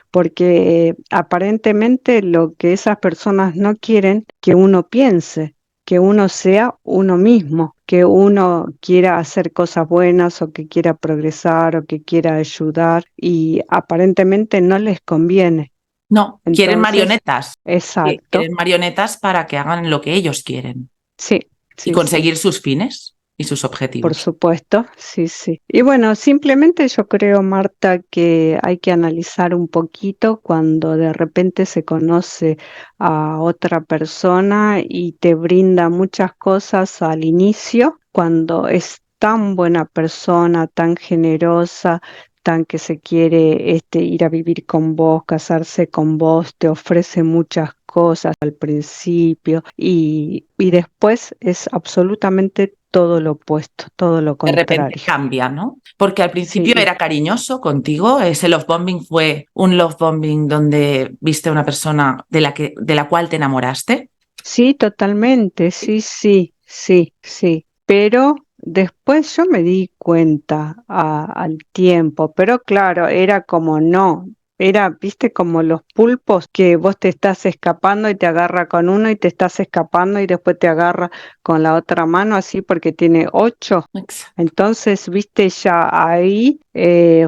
porque aparentemente lo que esas personas no quieren, que uno piense, que uno sea uno mismo, que uno quiera hacer cosas buenas o que quiera progresar o que quiera ayudar y aparentemente no les conviene. No, quieren Entonces, marionetas. exacto, Quieren marionetas para que hagan lo que ellos quieren sí, y sí, sí. conseguir sus fines y sus Por objetivos. supuesto, sí, sí. Y bueno, simplemente yo creo, Marta, que hay que analizar un poquito cuando de repente se conoce a otra persona y te brinda muchas cosas al inicio, cuando es tan buena persona, tan generosa, tan que se quiere ir a vivir con vos, casarse con vos, te ofrece muchas cosas al principio y después es absolutamente todo lo opuesto, todo lo De repente contrario. cambia, ¿no? Porque al principio Sí, era cariñoso contigo, ese love bombing fue un love bombing donde viste a una persona de la cual te enamoraste. sí, totalmente, sí, sí, sí, sí. Pero después yo me di cuenta al tiempo, pero claro, era como no. Era, viste, como los pulpos que vos te estás escapando y te agarra con uno y te estás escapando y después te agarra con la otra mano así porque tiene 8. Exacto, Entonces, viste, ya ahí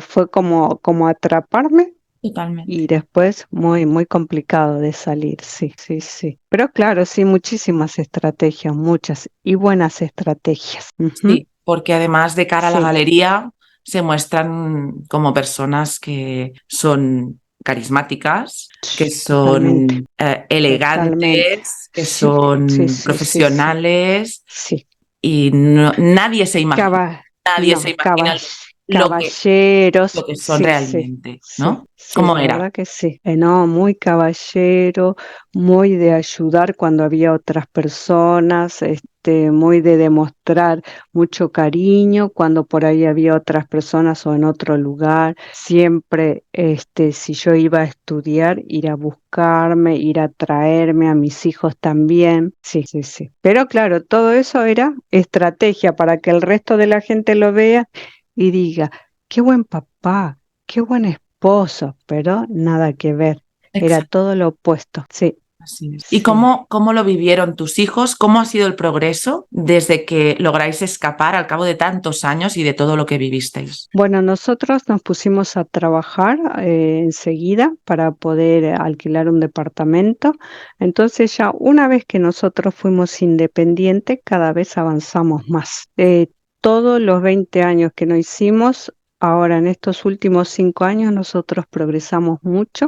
fue como atraparme y totalmente. después muy, muy complicado de salir, sí, sí, sí. Pero claro, sí, muchísimas estrategias, muchas y buenas estrategias. Ujú. Sí, porque además de cara a la Sí, galería se muestran como personas que son carismáticas, que totalmente, son totalmente. elegantes, que Sí, sí, son sí, sí, sí, profesionales sí. y Caba, nadie se no, imagina lo que, caballeros, lo que son sí, sí, realmente, sí, ¿no? sí, ¿Cómo la era? verdad que sí. No, muy caballero, muy de ayudar cuando había otras personas, muy de demostrar mucho cariño cuando por ahí había otras personas o en otro lugar. Siempre, si yo iba a estudiar, ir a buscarme, ir a traerme a mis hijos también. Sí, sí, sí. Pero claro, todo eso era estrategia para que el resto de la gente lo vea y diga, qué buen papá, qué buen esposo, pero nada que ver. Era Exacto. todo lo opuesto. Sí, Así es. ¿Y sí. cómo lo vivieron tus hijos? ¿Cómo ha sido el progreso desde que lográis escapar al cabo de tantos años y de todo lo que vivisteis? Bueno, nosotros nos pusimos a trabajar enseguida para poder alquilar un departamento. Entonces ya una vez que nosotros fuimos independientes, cada vez avanzamos más. Todos los 20 años que no hicimos, ahora en estos últimos 5 años nosotros progresamos mucho.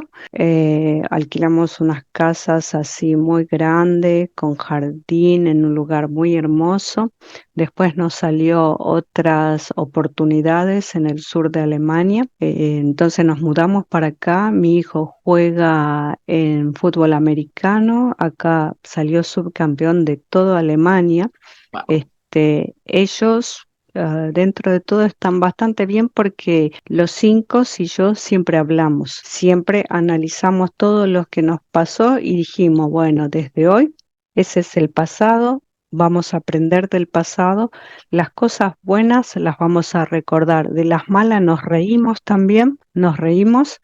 Alquilamos unas casas así muy grandes, con jardín, en un lugar muy hermoso. Después nos salió otras oportunidades en el sur de Alemania. Entonces nos mudamos para acá. Mi hijo juega en fútbol americano. Acá salió subcampeón de toda Alemania. Wow. Ellos, dentro de todo, están bastante bien porque los cinco y yo siempre hablamos, siempre analizamos todo lo que nos pasó y dijimos, bueno, desde hoy, ese es el pasado, vamos a aprender del pasado, las cosas buenas las vamos a recordar, de las malas nos reímos también, nos reímos,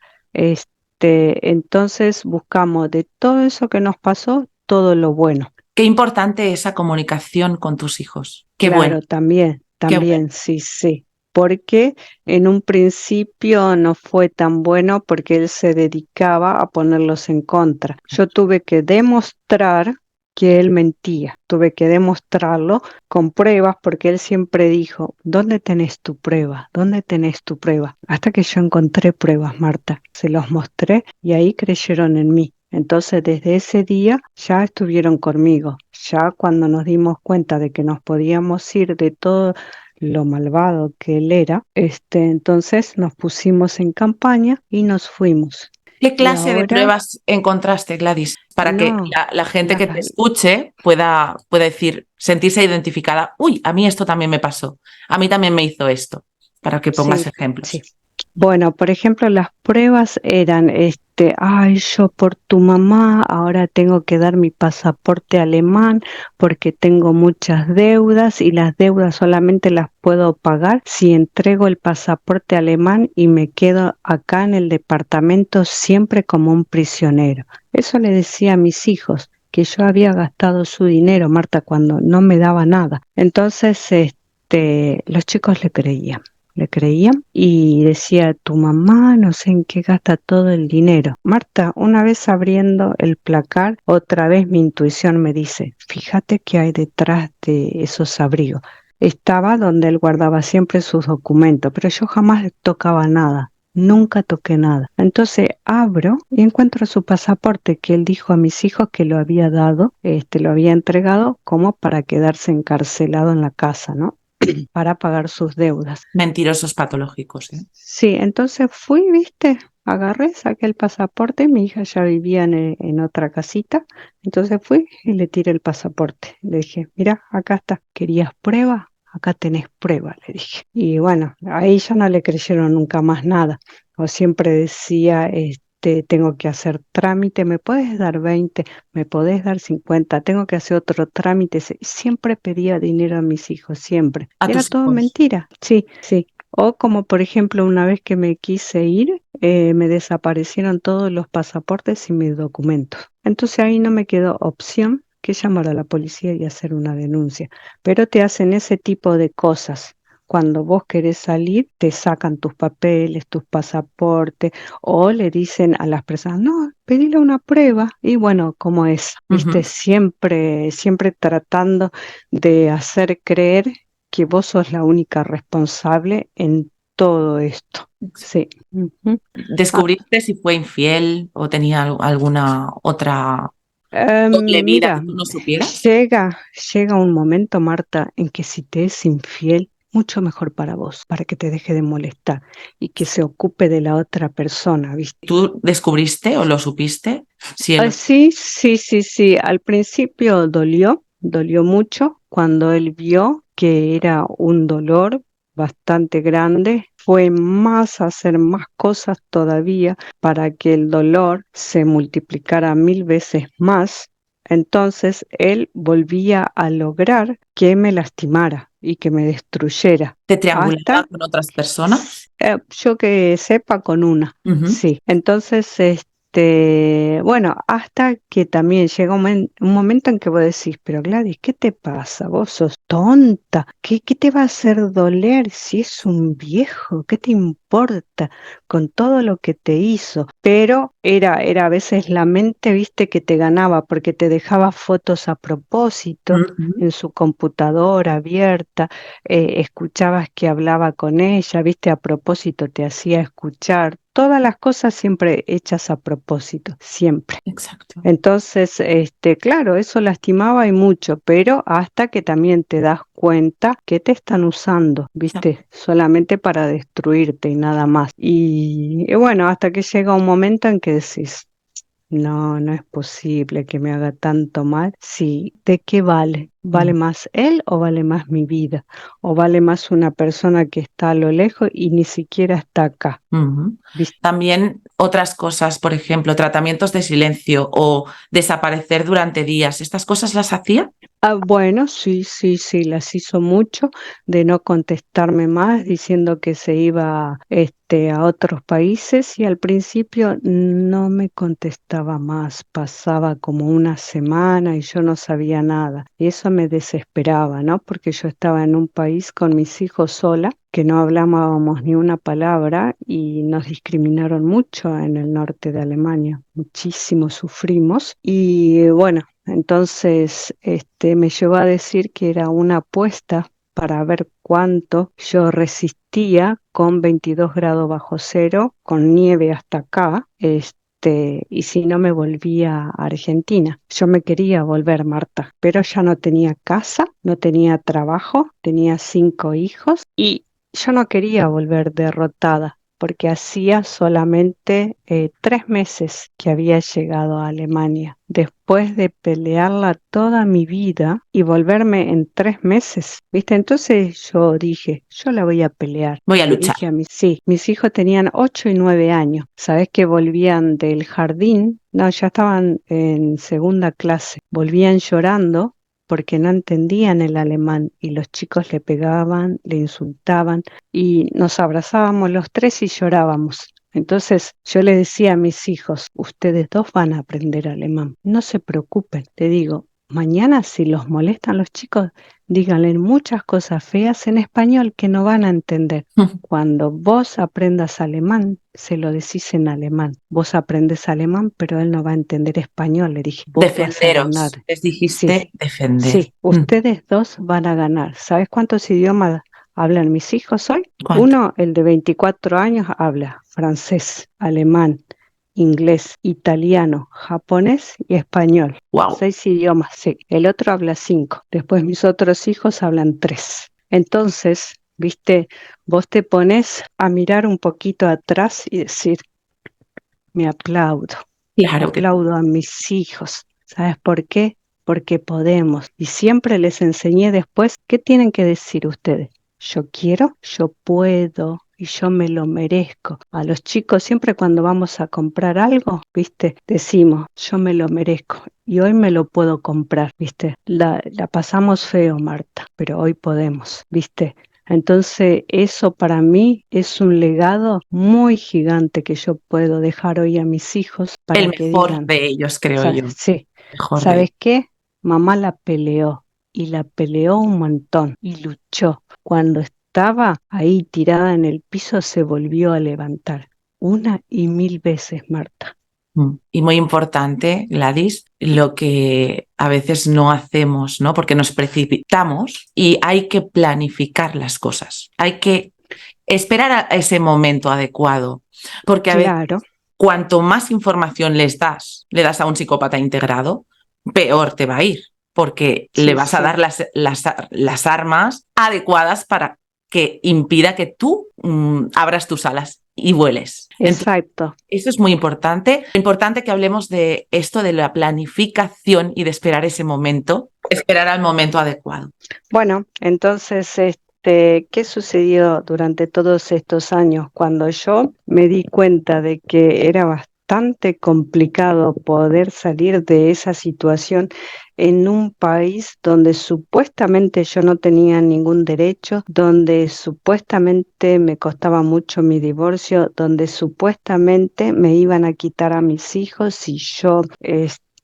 entonces buscamos de todo eso que nos pasó, todo lo bueno. Qué importante esa comunicación con tus hijos. Qué bueno, Claro, también, qué bueno. también, sí, sí. Porque en un principio no fue tan bueno porque él se dedicaba a ponerlos en contra. Yo tuve que demostrar que él mentía, tuve que demostrarlo con pruebas porque él siempre dijo, ¿dónde tenés tu prueba? ¿Dónde tenés tu prueba? Hasta que yo encontré pruebas, Marta, se los mostré y ahí creyeron en mí. Entonces, desde ese día ya estuvieron conmigo. Ya cuando nos dimos cuenta de que nos podíamos ir de todo lo malvado que él era, entonces nos pusimos en campaña y nos fuimos. ¿Qué Y clase de ahora, pruebas encontraste, Gladys? Para que no, la gente las, que te escuche pueda decir, sentirse identificada. Uy, a mí esto también me pasó. A mí también me hizo esto. Para que pongas sí, ejemplos. sí. Bueno, por ejemplo, las pruebas eran, ay, yo por tu mamá ahora tengo que dar mi pasaporte alemán porque tengo muchas deudas y las deudas solamente las puedo pagar si entrego el pasaporte alemán y me quedo acá en el departamento siempre como un prisionero. Eso le decía a mis hijos, que yo había gastado su dinero, Marta, cuando no me daba nada. Entonces, los chicos le creían y decía, tu mamá no sé en qué gasta todo el dinero. Marta, una vez abriendo el placar, otra vez mi intuición me dice, fíjate qué hay detrás de esos abrigos. Estaba donde él guardaba siempre sus documentos, pero yo jamás le tocaba nada. Nunca toqué nada. Entonces abro y encuentro su pasaporte que él dijo a mis hijos que lo había dado, lo había entregado como para quedarse encarcelado en la casa, ¿no? Para pagar sus deudas. Mentirosos patológicos, ¿eh? Sí, entonces fui, viste, agarré, saqué el pasaporte, mi hija ya vivía en otra casita, entonces fui y le tiré el pasaporte. Le dije, mira, acá está, ¿querías prueba? Acá tenés prueba, le dije. Y bueno, a ella no le creyeron nunca más nada. O siempre decía, tengo que hacer trámite, ¿me puedes dar 20? ¿Me podés dar 50? Tengo que hacer otro trámite. Siempre pedía dinero a mis hijos, siempre. A Era tus todo hijos. mentira, sí, sí. O como por ejemplo una vez que me quise ir, me desaparecieron todos los pasaportes y mis documentos. Entonces ahí no me quedó opción que llamar a la policía y hacer una denuncia. Pero te hacen ese tipo de cosas. Cuando vos querés salir, te sacan tus papeles, tus pasaportes, o le dicen a las personas, no, pedile una prueba. Y bueno, como es, viste, Ujú. siempre, siempre tratando de hacer creer que vos sos la única responsable en todo esto. Sí. Ujú. Ah, ¿Descubriste si fue infiel o tenía alguna otra doble vida que mira, tú no supieras? llega un momento, Marta, en que si te es infiel, mucho mejor para vos, para que te deje de molestar y que se ocupe de la otra persona, ¿viste? ¿Tú descubriste o lo supiste? Si él... Sí, sí, sí, sí. Al principio dolió mucho cuando él vio que era un dolor bastante grande. Fue más a hacer más cosas todavía para que el dolor se multiplicara 1000 veces más. Entonces él volvía a lograr que me lastimara y que me destruyera. te triangulaba Hasta con otras personas? yo que sepa con una, Ujú. sí. Entonces, bueno, hasta que también llega un momento en que vos decís, pero Gladys, ¿qué te pasa? Vos sos tonta. ¿Qué te va a hacer doler si es un viejo? ¿Qué te importa con todo lo que te hizo? Pero era a veces la mente, viste, que te ganaba porque te dejaba fotos a propósito Ujú. en su computadora abierta, escuchabas que hablaba con ella, viste, a propósito te hacía escuchar, todas las cosas siempre hechas a propósito, siempre. Exacto. Entonces, claro, eso lastimaba y mucho, pero hasta que también te das cuenta que te están usando, viste, solamente para destruirte y nada más. Y bueno, hasta que llega un momento en que decís, no, no es posible que me haga tanto mal. Sí, ¿de qué vale? ¿Vale Mm. más él o vale más mi vida? ¿O vale más una persona que está a lo lejos y ni siquiera está acá? Ujú. ¿Viste? También otras cosas, por ejemplo, tratamientos de silencio o desaparecer durante días. ¿Estas cosas las hacía? Ah, bueno, sí, sí, sí, las hizo mucho de no contestarme más, diciendo que se iba, a otros países y al principio no me contestaba más, pasaba como una semana y yo no sabía nada y eso me desesperaba, ¿no? Porque yo estaba en un país con mis hijos sola, que no hablábamos ni una palabra y nos discriminaron mucho en el norte de Alemania, muchísimo sufrimos y bueno. Entonces, me llevó a decir que era una apuesta para ver cuánto yo resistía con 22 grados bajo cero, con nieve hasta acá, y si no me volvía a Argentina. Yo me quería volver, Marta, pero ya no tenía casa, no tenía trabajo, tenía 5 hijos y yo no quería volver derrotada porque hacía solamente 3 meses que había llegado a Alemania. Después de pelearla toda mi vida y volverme en 3 meses, ¿viste? Entonces yo dije, yo la voy a pelear. Voy a Le luchar. dije a sí, mis hijos tenían 8 y 9 años. ¿Sabés que volvían del jardín? No, ya estaban en segunda clase. Volvían llorando porque no entendían el alemán y los chicos le pegaban, le insultaban y nos abrazábamos los tres y llorábamos. Entonces yo le decía a mis hijos, ustedes dos van a aprender alemán, no se preocupen. Te digo, mañana si los molestan los chicos, díganle muchas cosas feas en español que no van a entender. Cuando vos aprendas alemán, se lo decís en alemán. Vos aprendes alemán, pero él no va a entender español. Le dije, vos vas a ganar. Defenderos. Les Sí, dijiste defender. sí, ustedes dos van a ganar. ¿Sabes cuántos idiomas hablan mis hijos hoy? ¿Cuánto? Uno, el de 24 años, habla francés, alemán, inglés, italiano, japonés y español. Wow. 6 idiomas, sí. El otro habla 5. Después mis otros hijos hablan 3. Entonces, viste, vos te pones a mirar un poquito atrás y decir, me aplaudo. Claro que Aplaudo a mis hijos. ¿Sabes por qué? Porque podemos. Y siempre les enseñé después, ¿qué tienen que decir ustedes? Yo quiero, yo puedo y yo me lo merezco. A los chicos siempre cuando vamos a comprar algo, ¿viste? Decimos, yo me lo merezco y hoy me lo puedo comprar, ¿viste? La pasamos feo, Marta, pero hoy podemos, ¿viste? Entonces, eso para mí es un legado muy gigante que yo puedo dejar hoy a mis hijos el para que mejor digan, de ellos, creo yo. Sí, Mejor de ¿sabes ellos. qué? Mamá la peleó y la peleó un montón y luchó. Cuando estaba ahí tirada en el piso se volvió a levantar. 1 y 1000 veces, Marta. Y muy importante, Gladys, lo que a veces no hacemos, ¿no? Porque nos precipitamos y hay que planificar las cosas. Hay que esperar a ese momento adecuado, porque a veces Claro, cuanto más información le das a un psicópata integrado, peor te va a ir, porque le sí, vas a sí, dar las armas adecuadas para que impida que tú abras tus alas y vueles. Entonces, exacto. eso es muy importante. Importante que hablemos de esto de la planificación y de esperar ese momento, esperar al momento adecuado. Bueno, entonces, ¿qué sucedió durante todos estos años? Cuando yo me di cuenta de que era bastante complicado poder salir de esa situación en un país donde supuestamente yo no tenía ningún derecho, donde supuestamente me costaba mucho mi divorcio, donde supuestamente me iban a quitar a mis hijos si yo,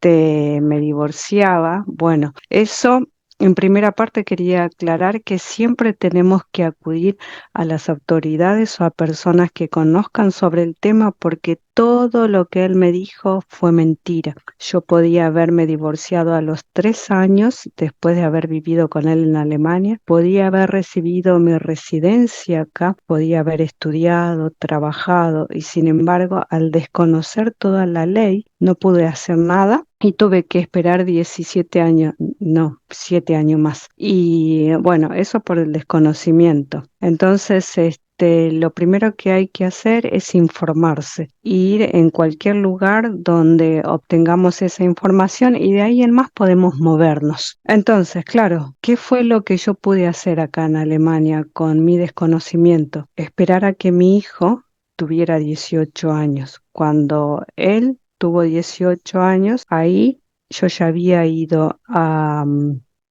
me divorciaba. Bueno, eso en primera parte quería aclarar que siempre tenemos que acudir a las autoridades o a personas que conozcan sobre el tema porque todo lo que él me dijo fue mentira. Yo podía haberme divorciado a los 3 años después de haber vivido con él en Alemania, podía haber recibido mi residencia acá, podía haber estudiado, trabajado y sin embargo al desconocer toda la ley no pude hacer nada y tuve que esperar 17 años, no, 7 años más. Y bueno, eso por el desconocimiento. Entonces, lo primero que hay que hacer es informarse, ir en cualquier lugar donde obtengamos esa información y de ahí en más podemos movernos. Entonces, claro, ¿qué fue lo que yo pude hacer acá en Alemania con mi desconocimiento? Esperar a que mi hijo tuviera 18 años. Cuando él tuvo 18 años, ahí yo ya había ido a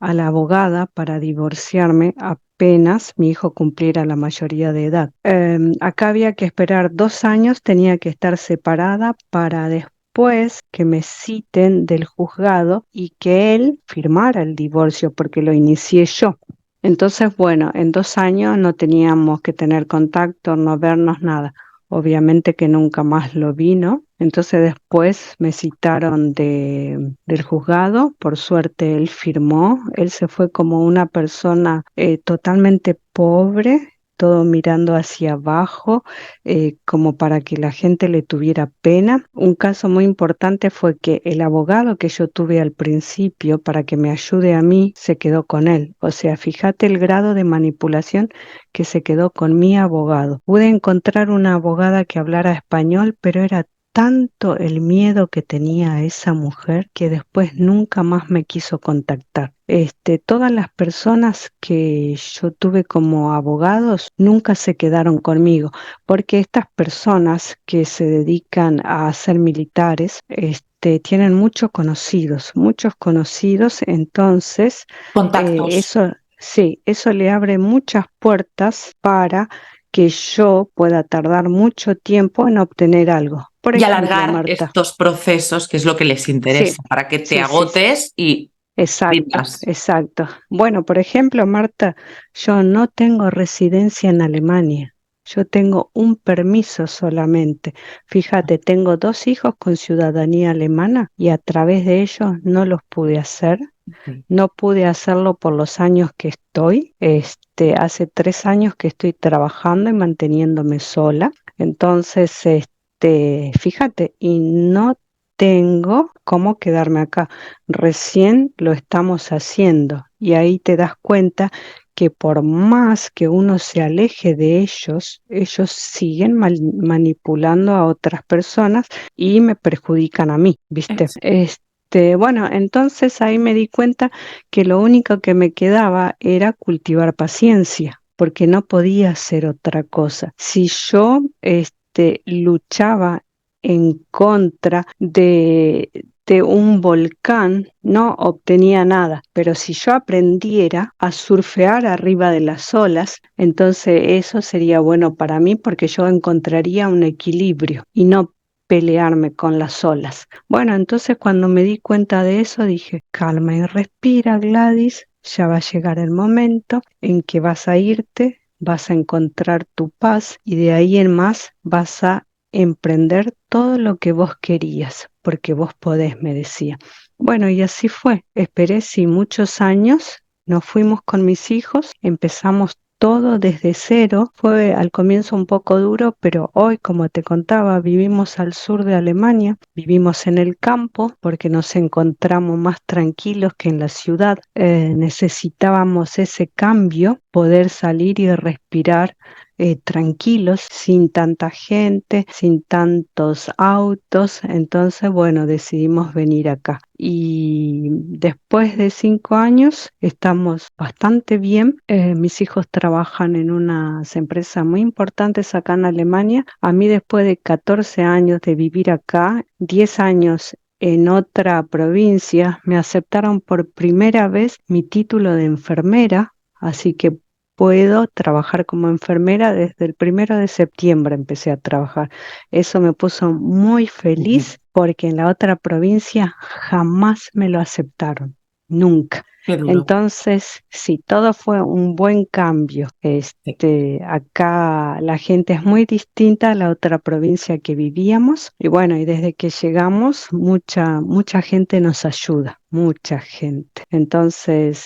la abogada para divorciarme apenas mi hijo cumpliera la mayoría de edad. Acá había que esperar 2 años, tenía que estar separada para después que me citen del juzgado y que él firmara el divorcio porque lo inicié yo. Entonces, bueno, en 2 años no teníamos que tener contacto, no vernos nada. Obviamente que nunca más lo vi, ¿no? Entonces después me citaron del juzgado, por suerte él firmó, él se fue como una persona totalmente pobre, todo mirando hacia abajo, como para que la gente le tuviera pena. Un caso muy importante fue que el abogado que yo tuve al principio para que me ayude a mí se quedó con él. O sea, fíjate el grado de manipulación que se quedó con mi abogado. Pude encontrar una abogada que hablara español, pero era tanto el miedo que tenía esa mujer que después nunca más me quiso contactar. Todas las personas que yo tuve como abogados nunca se quedaron conmigo, porque estas personas que se dedican a ser militares, tienen muchos conocidos, entonces Contactos. eso, sí, eso le abre muchas puertas para que yo pueda tardar mucho tiempo en obtener algo. Por Y ejemplo, alargar Marta, estos procesos, que es lo que les sí, interesa, para que te sí, sí, sí, agotes y exacto, rindas. exacto. Bueno, por ejemplo, Marta, yo no tengo residencia en Alemania. Yo tengo un permiso solamente. Fíjate, tengo 2 hijos con ciudadanía alemana y a través de ellos no los pude hacer. Ok. No pude hacerlo por los años que estoy. Hace 3 años que estoy trabajando y manteniéndome sola. Entonces, fíjate, y no tengo cómo quedarme acá. Recién lo estamos haciendo y ahí te das cuenta que por más que uno se aleje de ellos, ellos siguen manipulando a otras personas y me perjudican a mí, ¿viste? Es- Bueno, entonces ahí me di cuenta que lo único que me quedaba era cultivar paciencia, porque no podía hacer otra cosa. Si yo, luchaba en contra de un volcán, no obtenía nada, pero si yo aprendiera a surfear arriba de las olas, entonces eso sería bueno para mí porque yo encontraría un equilibrio y no pelearme con las olas. Bueno, entonces cuando me di cuenta de eso dije, calma y respira, Gladys, ya va a llegar el momento en que vas a irte, vas a encontrar tu paz y de ahí en más vas a emprender todo lo que vos querías, porque vos podés, me decía. Bueno, y así fue. Esperé, sí, muchos años. Nos fuimos con mis hijos, empezamos todo desde cero. Fue al comienzo un poco duro, pero hoy, como te contaba, vivimos al sur de Alemania, vivimos en el campo porque nos encontramos más tranquilos que en la ciudad. Necesitábamos ese cambio, poder salir y respirar tranquilos, sin tanta gente, sin tantos autos. Entonces, bueno, decidimos venir acá. Y después de 5 años estamos bastante bien. Mis hijos trabajan en unas empresas muy importantes acá en Alemania. A mí después de 14 años de vivir acá, 10 años en otra provincia, me aceptaron por primera vez mi título de enfermera, así que puedo trabajar como enfermera desde el 1 de septiembre empecé a trabajar. Eso me puso muy feliz porque en la otra provincia jamás me lo aceptaron, nunca. Qué duro. Entonces, sí, todo fue un buen cambio. Sí. Acá la gente es muy distinta a la otra provincia que vivíamos y bueno, y desde que llegamos mucha gente nos ayuda, mucha gente. Entonces,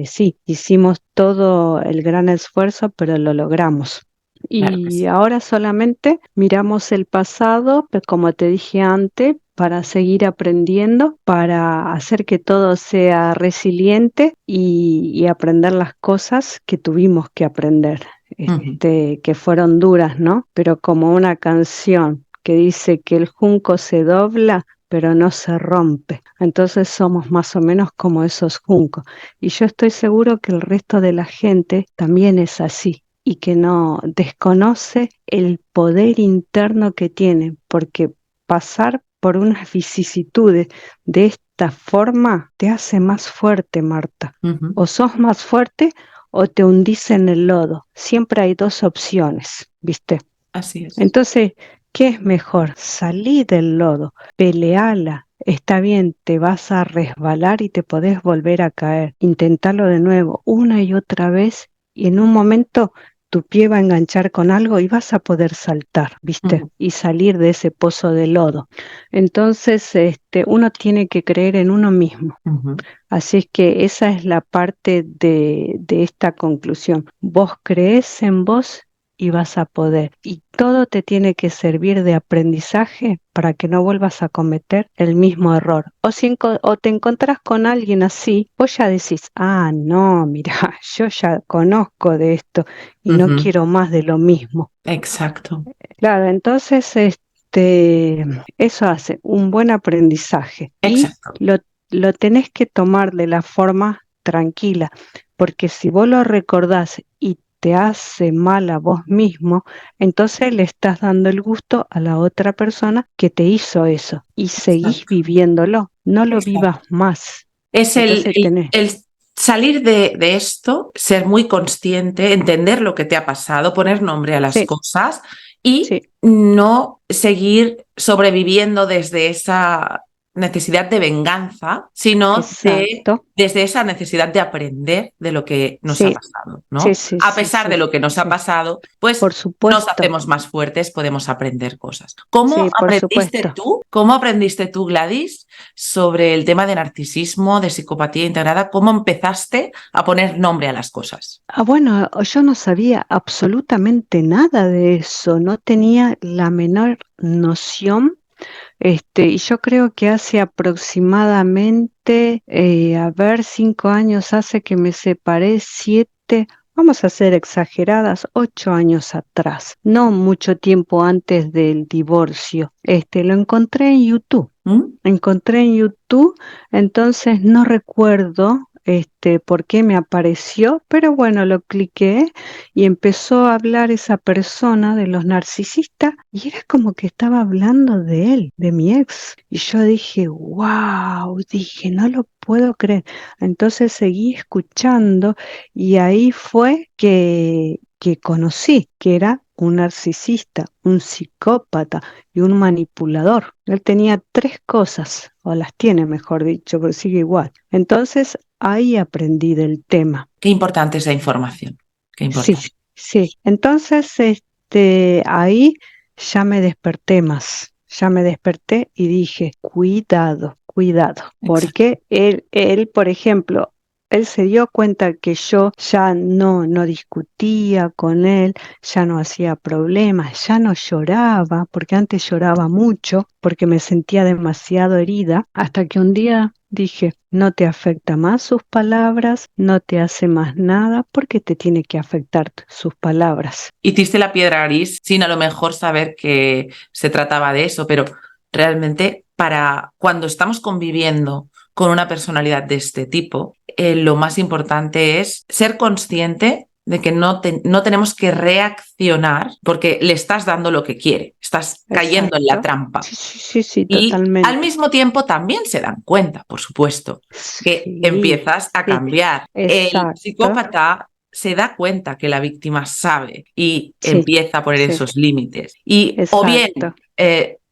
sí, hicimos todo el gran esfuerzo, pero lo logramos. Claro que Y sí. ahora solamente miramos el pasado, pues como te dije antes, para seguir aprendiendo, para hacer que todo sea resiliente y aprender las cosas que tuvimos que aprender, Ujú. que fueron duras, ¿no? Pero como una canción que dice que el junco se dobla, pero no se rompe. Entonces somos más o menos como esos juncos. Y yo estoy seguro que el resto de la gente también es así y que no desconoce el poder interno que tiene, porque pasar por unas vicisitudes de esta forma te hace más fuerte, Marta. Ujú. O sos más fuerte o te hundís en el lodo. Siempre hay dos opciones, ¿viste? Así es. Entonces, ¿qué es mejor? Salir del lodo, peleala. Está bien, te vas a resbalar y te podés volver a caer. Intentarlo de nuevo, una y otra vez, y en un momento tu pie va a enganchar con algo y vas a poder saltar, ¿viste? Y salir de ese pozo de lodo. Entonces, uno tiene que creer en uno mismo. Así es que esa es la parte de esta conclusión. Vos creés en vos y vas a poder. Y todo te tiene que servir de aprendizaje para que no vuelvas a cometer el mismo error. O te encontrás con alguien así, vos ya decís, ah, no, mira, yo ya conozco de esto y no quiero más de lo mismo. Exacto. Claro, entonces eso hace un buen aprendizaje y Exacto. lo tenés que tomar de la forma tranquila, porque si vos lo recordás y te hace mal a vos mismo, entonces le estás dando el gusto a la otra persona que te hizo eso y seguís Exacto. viviéndolo, no lo Exacto. vivas más. Es Entonces tenés, el salir de esto, ser muy consciente, entender lo que te ha pasado, poner nombre a las sí, cosas y sí, no seguir sobreviviendo desde esa necesidad de venganza, sino exacto, desde esa necesidad de aprender de lo que nos ha sí, pasado, sí, ¿no? sí, A sí, pesar de sí, lo que nos ha sí, pasado, pues por nos supuesto, hacemos más fuertes, podemos aprender cosas. ¿Cómo sí, por aprendiste supuesto. tú? ¿Cómo aprendiste tú, Gladys, sobre el tema de narcisismo, de psicopatía integrada? ¿Cómo empezaste a poner nombre a las cosas? Ah, bueno, yo no sabía absolutamente nada de eso, no tenía la menor noción, y yo creo que hace aproximadamente, 5 años hace que me separé, 7, vamos a ser exageradas, 8 años atrás, no mucho tiempo antes del divorcio. Lo encontré en YouTube. ¿Mm? Encontré en YouTube, entonces no recuerdo por qué me apareció, pero bueno, lo cliqué y empezó a hablar esa persona de los narcisistas y era como que estaba hablando de él, de mi ex. Y yo dije, wow, dije, no lo puedo creer. Entonces seguí escuchando y ahí fue que conocí que era un narcisista, un psicópata y un manipulador. Él tenía 3 cosas, o las tiene, mejor dicho, pero sigue igual. Entonces, ahí aprendí del tema. Qué importante es la información. Qué Sí, importante. sí. Entonces, ahí ya me desperté más. Ya me desperté y dije, cuidado, cuidado, Exacto. porque por ejemplo, él se dio cuenta que yo ya no discutía con él, ya no hacía problemas, ya no lloraba, porque antes lloraba mucho, porque me sentía demasiado herida, hasta que un día dije, no te afecta más sus palabras, no te hace más nada, porque te tiene que afectar sus palabras. Hiciste la piedra gris sin a lo mejor saber que se trataba de eso, pero realmente para cuando estamos conviviendo con una personalidad de este tipo, lo más importante es ser consciente de que no tenemos que reaccionar porque le estás dando lo que quiere, estás cayendo en la Exacto. trampa. Sí, sí, sí, sí, Y al totalmente. mismo tiempo también se dan cuenta, por supuesto, que Sí, empiezas a sí, cambiar. El exacto. psicópata se da cuenta que la víctima sabe y Sí, empieza a poner sí, esos límites. Y o bien exacto.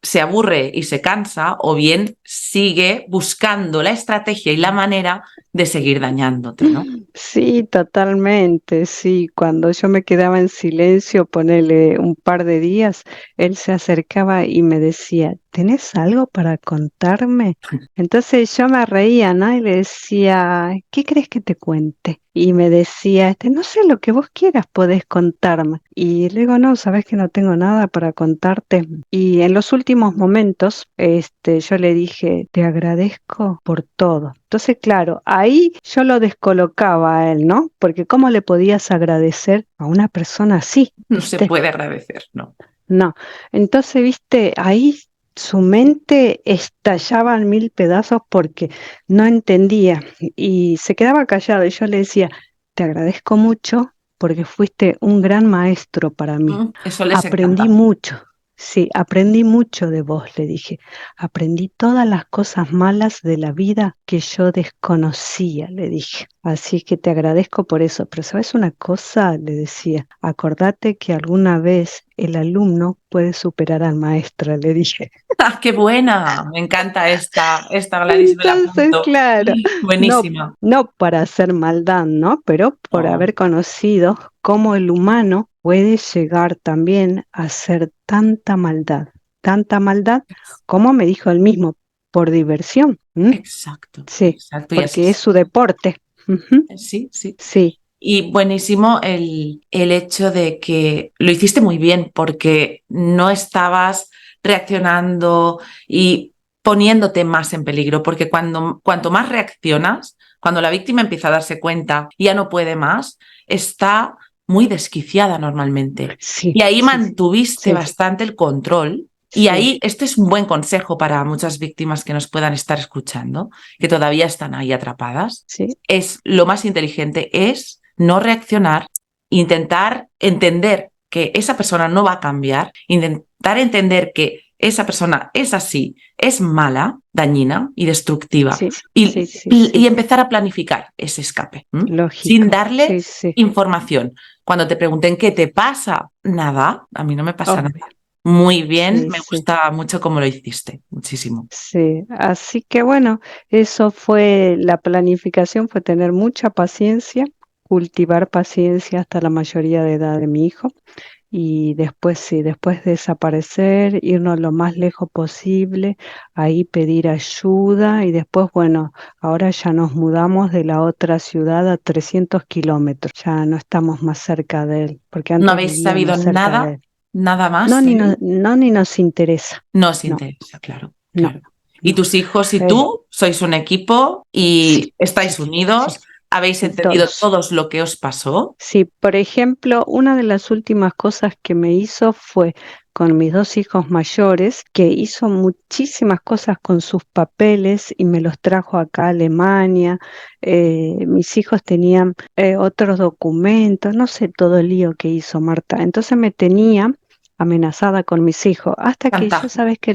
se aburre y se cansa, o bien sigue buscando la estrategia y la manera de seguir dañándote, ¿no? Sí, totalmente, sí. Cuando yo me quedaba en silencio, ponele un par de días, él se acercaba y me decía, ¿tenés algo para contarme? Entonces yo me reía, ¿no? Y le decía, ¿qué crees que te cuente? Y me decía, no sé, lo que vos quieras podés contarme. Y le digo, no, sabés que no tengo nada para contarte. Y en los últimos momentos, yo le dije, te agradezco por todo. Entonces, claro, ahí yo lo descolocaba a él, ¿no? Porque ¿cómo le podías agradecer a una persona así? No se ¿Viste? puede agradecer, ¿no? No. Entonces, ¿viste? Ahí su mente estallaba en mil pedazos porque no entendía y se quedaba callado y yo le decía, te agradezco mucho porque fuiste un gran maestro para mí. Eso les Aprendí encanta. mucho. sí, aprendí mucho de vos, le dije. Aprendí todas las cosas malas de la vida que yo desconocía, le dije. Así que te agradezco por eso. Pero ¿sabes una cosa? Le decía, acordate que alguna vez el alumno puede superar al maestro, le dije. ¡Ah, qué buena! Me encanta esta Gladys, me la Entonces, apunto. claro, no, Buenísima. no para hacer maldad, ¿no? Pero por Oh, haber conocido cómo el humano puede llegar también a hacer tanta maldad, como me dijo él mismo, por diversión. ¿M? exacto, Sí, exacto. Y así porque es es. su deporte. Ujú. Sí, sí. Sí, Y buenísimo el hecho de que lo hiciste muy bien porque no estabas reaccionando y poniéndote más en peligro, porque cuanto más reaccionas, cuando la víctima empieza a darse cuenta y ya no puede más, está muy desquiciada normalmente. sí, Y ahí sí, mantuviste sí, bastante el control. Y sí, ahí, este es un buen consejo para muchas víctimas que nos puedan estar escuchando, que todavía están ahí atrapadas. sí, Es lo más inteligente es no reaccionar, intentar entender que esa persona no va a cambiar, intentar entender que esa persona es así, es mala, dañina y destructiva, sí, sí, sí, y sí, empezar a planificar ese escape, sin lógico, darle sí, sí, información. Cuando te pregunten qué te pasa, nada, a mí no me pasa nada. obvio, Muy bien, sí, me sí. gusta mucho cómo lo hiciste, muchísimo. Sí, así que bueno, eso fue la planificación, fue tener mucha paciencia, cultivar paciencia hasta la mayoría de edad de mi hijo y después sí, después desaparecer, irnos lo más lejos posible, ahí pedir ayuda y después, bueno, ahora ya nos mudamos de la otra ciudad a 300 kilómetros, ya no estamos más cerca de él, porque ¿No antes habéis vivíamos sabido cerca de nada, él. nada No, más de él? ni nos interesa, No os no, interesa, claro, no, claro. Y no. tus hijos y Eh, tú sois un equipo Sí, y estáis sí, sí, unidos, habéis sí, entendido todos. todos lo que os pasó. Sí, por ejemplo, una de las últimas cosas que me hizo fue con mis dos hijos mayores, que hizo muchísimas cosas con sus papeles y me los trajo acá a Alemania. Mis hijos tenían otros documentos, no sé todo el lío que hizo Marta. Entonces me tenía amenazada con mis hijos, hasta que yo, Fantástico. ¿sabes qué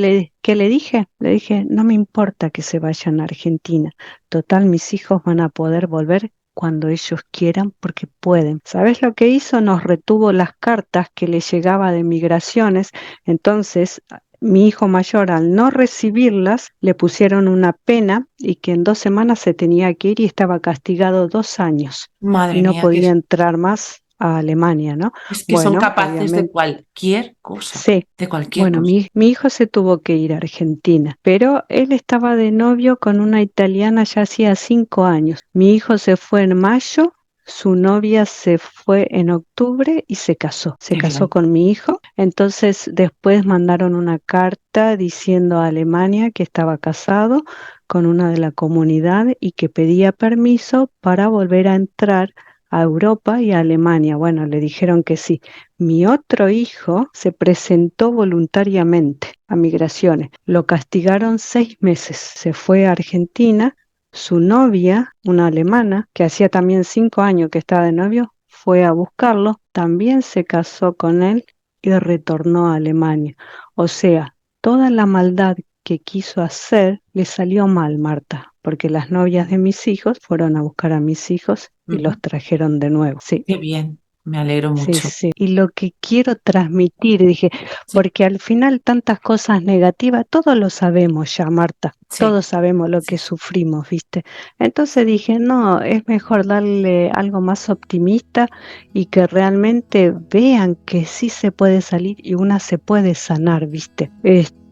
le dije? Le dije, no me importa que se vayan a Argentina. Total, mis hijos van a poder volver cuando ellos quieran porque pueden. ¿Sabes lo que hizo? Nos retuvo las cartas que le llegaba de migraciones, entonces mi hijo mayor al no recibirlas le pusieron una pena y que en 2 semanas se tenía que ir y estaba castigado 2 años y Madre no mía, podía entrar más a Alemania, ¿no? es que son Bueno, capaces de obviamente. cualquier cosa, Sí, de cualquier bueno, cosa. mi hijo se tuvo que ir a Argentina, pero él estaba de novio con una italiana ya hacía 5 años. Mi hijo se fue en mayo, su novia se fue en octubre y se casó. Se Qué casó bien. con mi hijo. Entonces después mandaron una carta diciendo a Alemania que estaba casado con una de la comunidad y que pedía permiso para volver a entrar a Europa y a Alemania. Bueno, le dijeron que sí. Mi otro hijo se presentó voluntariamente a migraciones. Lo castigaron 6 meses. Se fue a Argentina. Su novia, una alemana, que hacía también 5 años que estaba de novio, fue a buscarlo. También se casó con él y retornó a Alemania. O sea, toda la maldad que quiso hacer le salió mal, Marta, porque las novias de mis hijos fueron a buscar a mis hijos y los Ujú. trajeron de nuevo. Sí. Qué bien, me alegro Sí, mucho. sí. Y lo que quiero transmitir, dije, Sí, porque al final tantas cosas negativas, todos lo sabemos ya, Marta, sí, todos sabemos lo que sí. sufrimos, ¿viste? Entonces dije, no, es mejor darle algo más optimista y que realmente vean que sí se puede salir y una se puede sanar, ¿viste?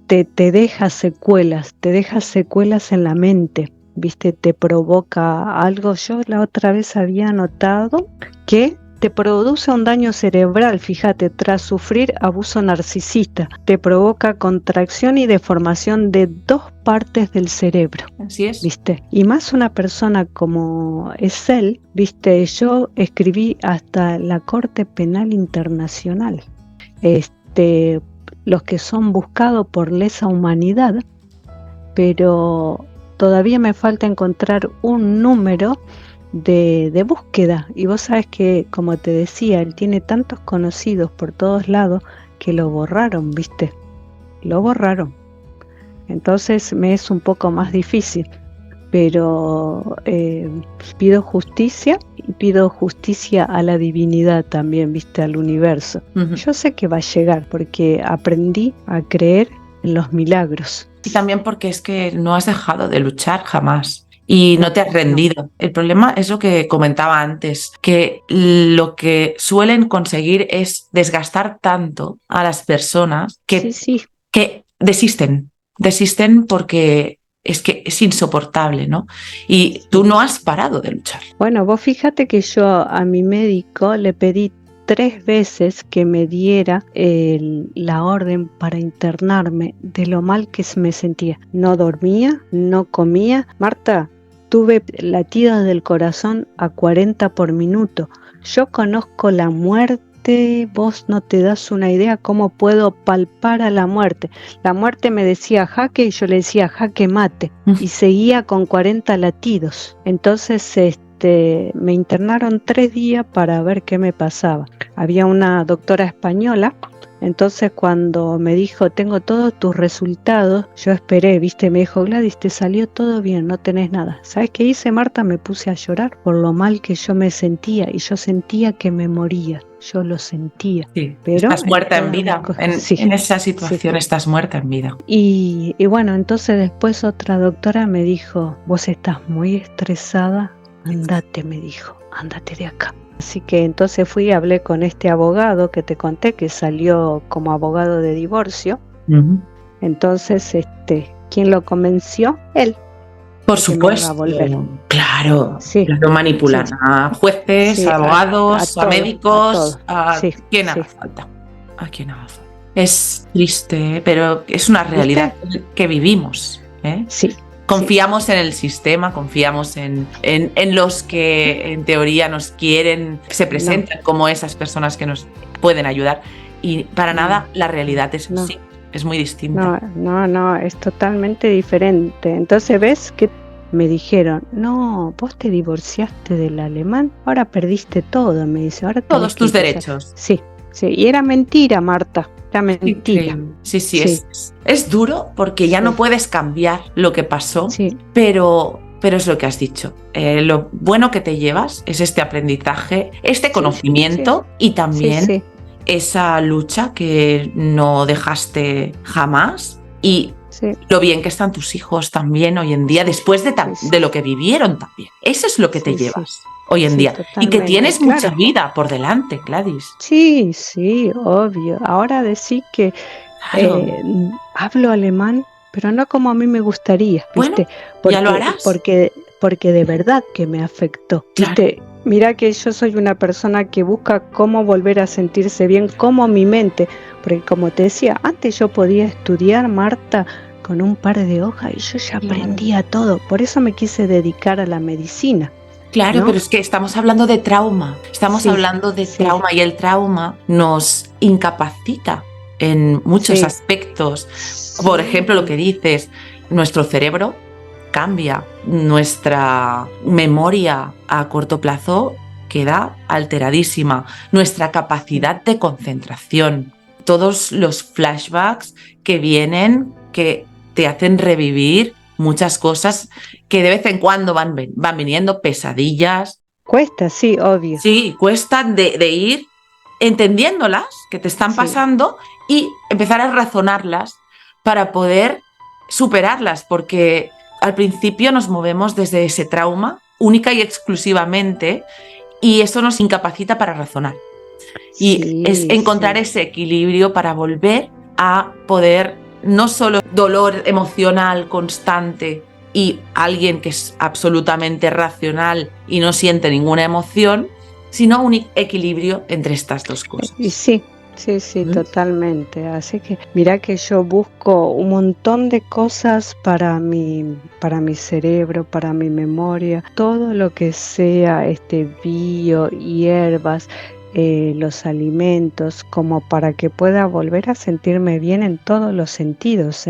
Te deja secuelas en la mente, ¿viste? Te provoca algo. Yo la otra vez había notado que te produce un daño cerebral, fíjate, tras sufrir abuso narcisista. Te provoca contracción y deformación de 2 partes del cerebro. Así es. ¿Viste? Y más una persona como es él, ¿viste? Yo escribí hasta la Corte Penal Internacional. Este, los que son buscados por lesa humanidad, pero todavía me falta encontrar un número de búsqueda. Y vos sabes que, como te decía, él tiene tantos conocidos por todos lados que lo borraron, ¿viste? lo borraron. Entonces me es un poco más difícil, pero pido justicia y pido justicia a la divinidad también, viste, al universo. Yo sé que va a llegar porque aprendí a creer en los milagros. Y también porque es que no has dejado de luchar jamás. Y no te has rendido. El problema es lo que comentaba antes, que lo que suelen conseguir es desgastar tanto a las personas que, que desisten porque es que es insoportable, ¿no? Y tú no has parado de luchar. Bueno, vos fíjate que yo a mi médico le pedí 3 veces que me diera la orden para internarme de lo mal que me sentía. No dormía, no comía. Marta, tuve latidos del corazón a 40 por minuto. Yo conozco la muerte, vos no te das una idea cómo puedo palpar a la muerte. La muerte me decía jaque y yo le decía jaque mate y seguía con 40 latidos. Entonces me internaron 3 días para ver qué me pasaba. Había una doctora española, entonces cuando me dijo, tengo todos tus resultados, yo esperé, viste, me dijo, Gladys, te salió todo bien, no tenés nada. ¿Sabes qué hice, Marta? Me puse a llorar por lo mal que yo me sentía y yo sentía que me moría. Yo lo sentía. Sí, pero estás muerta en vida. En esa situación estás muerta en vida. Y bueno, entonces después otra doctora me dijo, vos estás muy estresada, andate, me dijo, andate de acá. Así que entonces fui y hablé con este abogado que te conté, que salió como abogado de divorcio. Entonces, ¿quién lo convenció? Él. Por supuesto, claro, lo manipulan a jueces, a abogados, a médicos, a quien haga falta. A quien haga falta. Es triste, pero es una realidad que vivimos. Sí. Confiamos en el sistema, confiamos en los que en teoría nos quieren, se presentan como esas personas que nos pueden ayudar y para nada la realidad es así, es muy distinta. No, es totalmente diferente. Entonces ves que me dijeron, no, vos te divorciaste del alemán, ahora perdiste todo, me dice. Ahora todos tus derechos. Sí, y era mentira, Marta. Era mentira. Sí. Es duro porque ya no puedes cambiar lo que pasó, pero es lo que has dicho. Lo bueno que te llevas es este aprendizaje, este conocimiento y también esa lucha que no dejaste jamás y lo bien que están tus hijos también hoy en día después de lo que vivieron también. Eso es lo que te llevas. Hoy en día. Y que tienes mucha vida por delante, Gladys. Sí, obvio. Ahora decís que hablo alemán, pero no como a mí me gustaría, ¿viste? Bueno, ya lo harás. Porque de verdad que me afectó, ¿viste? Claro. Mira que yo soy una persona que busca cómo volver a sentirse bien, como mi mente. Porque como te decía, antes yo podía estudiar, Marta, con un par de hojas y yo ya aprendía todo. Por eso me quise dedicar a la medicina. Claro, ¿no? Pero es que estamos hablando de trauma, trauma y el trauma nos incapacita en muchos aspectos. Por ejemplo, lo que dices, nuestro cerebro cambia, nuestra memoria a corto plazo queda alteradísima, nuestra capacidad de concentración, todos los flashbacks que vienen, que te hacen revivir muchas cosas que de vez en cuando van viniendo, pesadillas. Cuesta, sí, obvio. Sí, cuesta de ir entendiéndolas que te están pasando y empezar a razonarlas para poder superarlas, porque al principio nos movemos desde ese trauma única y exclusivamente y eso nos incapacita para razonar. Y es encontrar ese equilibrio para volver a poder no solo dolor emocional constante y alguien que es absolutamente racional y no siente ninguna emoción, sino un equilibrio entre estas dos cosas. Sí, totalmente. Así que mira que yo busco un montón de cosas para mi cerebro, para mi memoria, todo lo que sea bio, hierbas, los alimentos, como para que pueda volver a sentirme bien en todos los sentidos.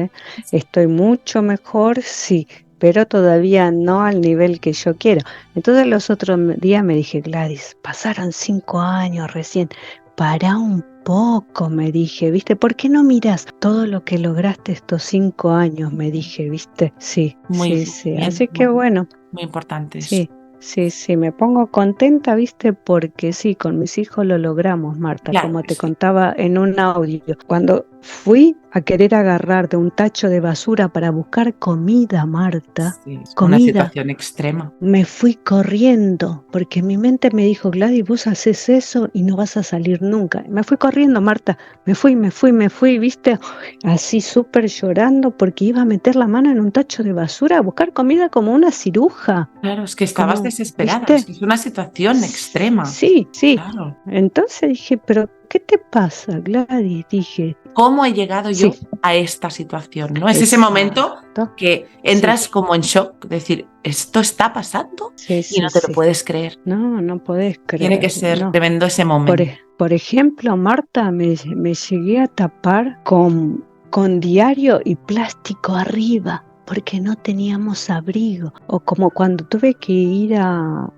Estoy mucho mejor, sí, pero todavía no al nivel que yo quiero. Entonces los otros días me dije, Gladys, pasaron 5 años recién, pará un poco, me dije, ¿viste? ¿Por qué no miras todo lo que lograste estos 5 años? Me dije, ¿viste? Sí, Muy sí, sí. bien, Así que bueno, muy importante eso. sí. Sí, sí, me pongo contenta, ¿viste? Porque sí, con mis hijos lo logramos, Marta, Claro como que te sí. contaba en un audio. Cuando fui a querer agarrar de un tacho de basura para buscar comida, Marta, Sí, es una comida, situación extrema. me fui corriendo, porque mi mente me dijo, Gladys, vos haces eso y no vas a salir nunca. Me fui corriendo, Marta, me fui, ¿viste? Así súper llorando porque iba a meter la mano en un tacho de basura a buscar comida como una ciruja. Claro, es que estabas Como, desesperada, es ¿viste? que es una situación extrema. Sí, sí. Claro. Entonces dije, pero ¿qué te pasa, Gladys? Dije, ¿Cómo he llegado sí, yo a esta situación? ¿No? Es ese momento exacto. que Sí, entras como en shock, decir, ¿esto está pasando? sí, Y sí, no te lo sí. puedes creer. No, no podés Tiene que creerlo, ser no. tremendo ese Por, momento. por ejemplo, Marta, me llegué a tapar con diario y plástico arriba, porque no teníamos abrigo. O como cuando tuve que ir a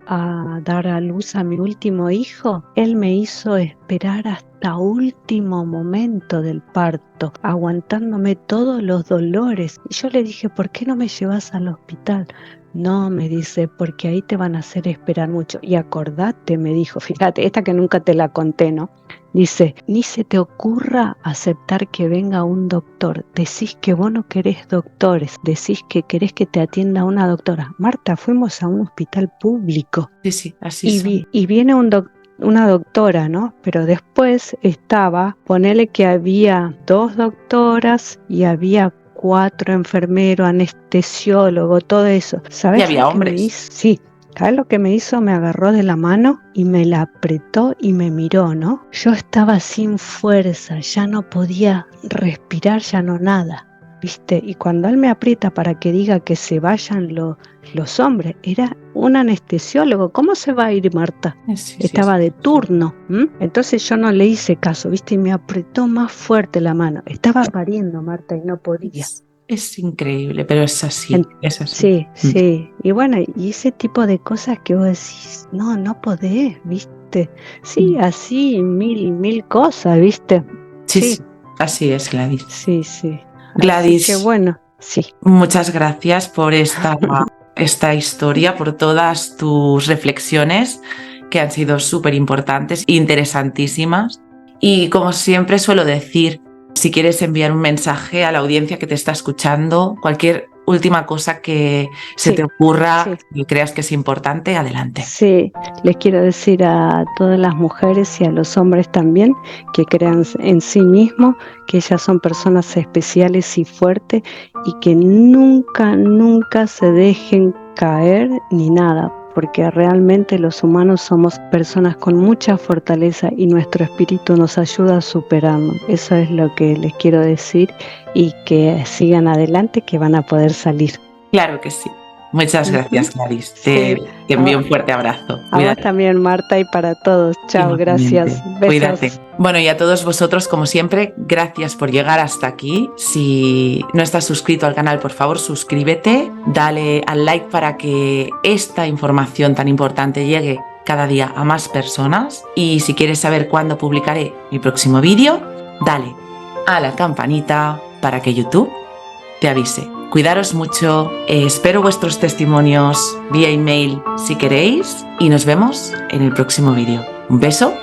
dar a luz a mi último hijo, él me hizo esperar hasta último momento del parto, aguantándome todos los dolores. Y yo le dije, ¿por qué no me llevas al hospital? No, me dice, porque ahí te van a hacer esperar mucho. Y acordate, me dijo, fíjate, esta que nunca te la conté, ¿no? Dice, ni se te ocurra aceptar que venga un doctor. Decís que vos no querés doctores, decís que querés que te atienda una doctora. Marta, fuimos a un hospital público Sí, sí, así son. y viene una doctora, ¿no? Pero después estaba, ponele que había 2 doctoras y había 4 enfermeros, anestesiólogo, todo eso. Y ¿Sabes lo había que me hombres. hizo? Sí. ¿Sabes lo que me hizo? Me agarró de la mano y me la apretó y me miró, ¿no? Yo estaba sin fuerza, ya no podía respirar, ya no nada, ¿viste? Y cuando él me aprieta para que diga que se vayan los hombres, era un anestesiólogo. ¿Cómo se va a ir, Marta? Sí, sí, Estaba de sí. turno. Entonces yo no le hice caso, ¿viste? Y me apretó más fuerte la mano. Estaba pariendo, Marta, y no podía. Es increíble, pero es así, En- es así. sí, sí. Y bueno, y ese tipo de cosas que vos decís, no, no podés, ¿viste? Sí, así, mil cosas, ¿viste? Sí, Sí, sí, así es, Gladys. sí, sí. Así que Gladys, bueno, sí. muchas gracias por esta historia, por todas tus reflexiones que han sido súper importantes e interesantísimas. Y como siempre suelo decir, si quieres enviar un mensaje a la audiencia que te está escuchando, cualquier última cosa que se te Sí, ocurra sí. y creas que es importante, adelante. Sí, les quiero decir a todas las mujeres y a los hombres también que crean en sí mismos, que ellas son personas especiales y fuertes y que nunca, nunca se dejen caer ni nada, porque realmente los humanos somos personas con mucha fortaleza y nuestro espíritu nos ayuda a superarnos. Eso es lo que les quiero decir y que sigan adelante, que van a poder salir. Claro que sí. Muchas Ujú. gracias, Gladys. Sí. Te envío un fuerte abrazo. A vos Cuídate. también, Marta, y para todos. Chao, Igualmente. gracias. Cuídate. Besos. Bueno, y a todos vosotros, como siempre, gracias por llegar hasta aquí. Si no estás suscrito al canal, por favor, suscríbete, dale al like para que esta información tan importante llegue cada día a más personas. Y si quieres saber cuándo publicaré mi próximo vídeo, dale a la campanita para que YouTube te avise. Cuidaros mucho, espero vuestros testimonios vía email si queréis y nos vemos en el próximo vídeo. Un beso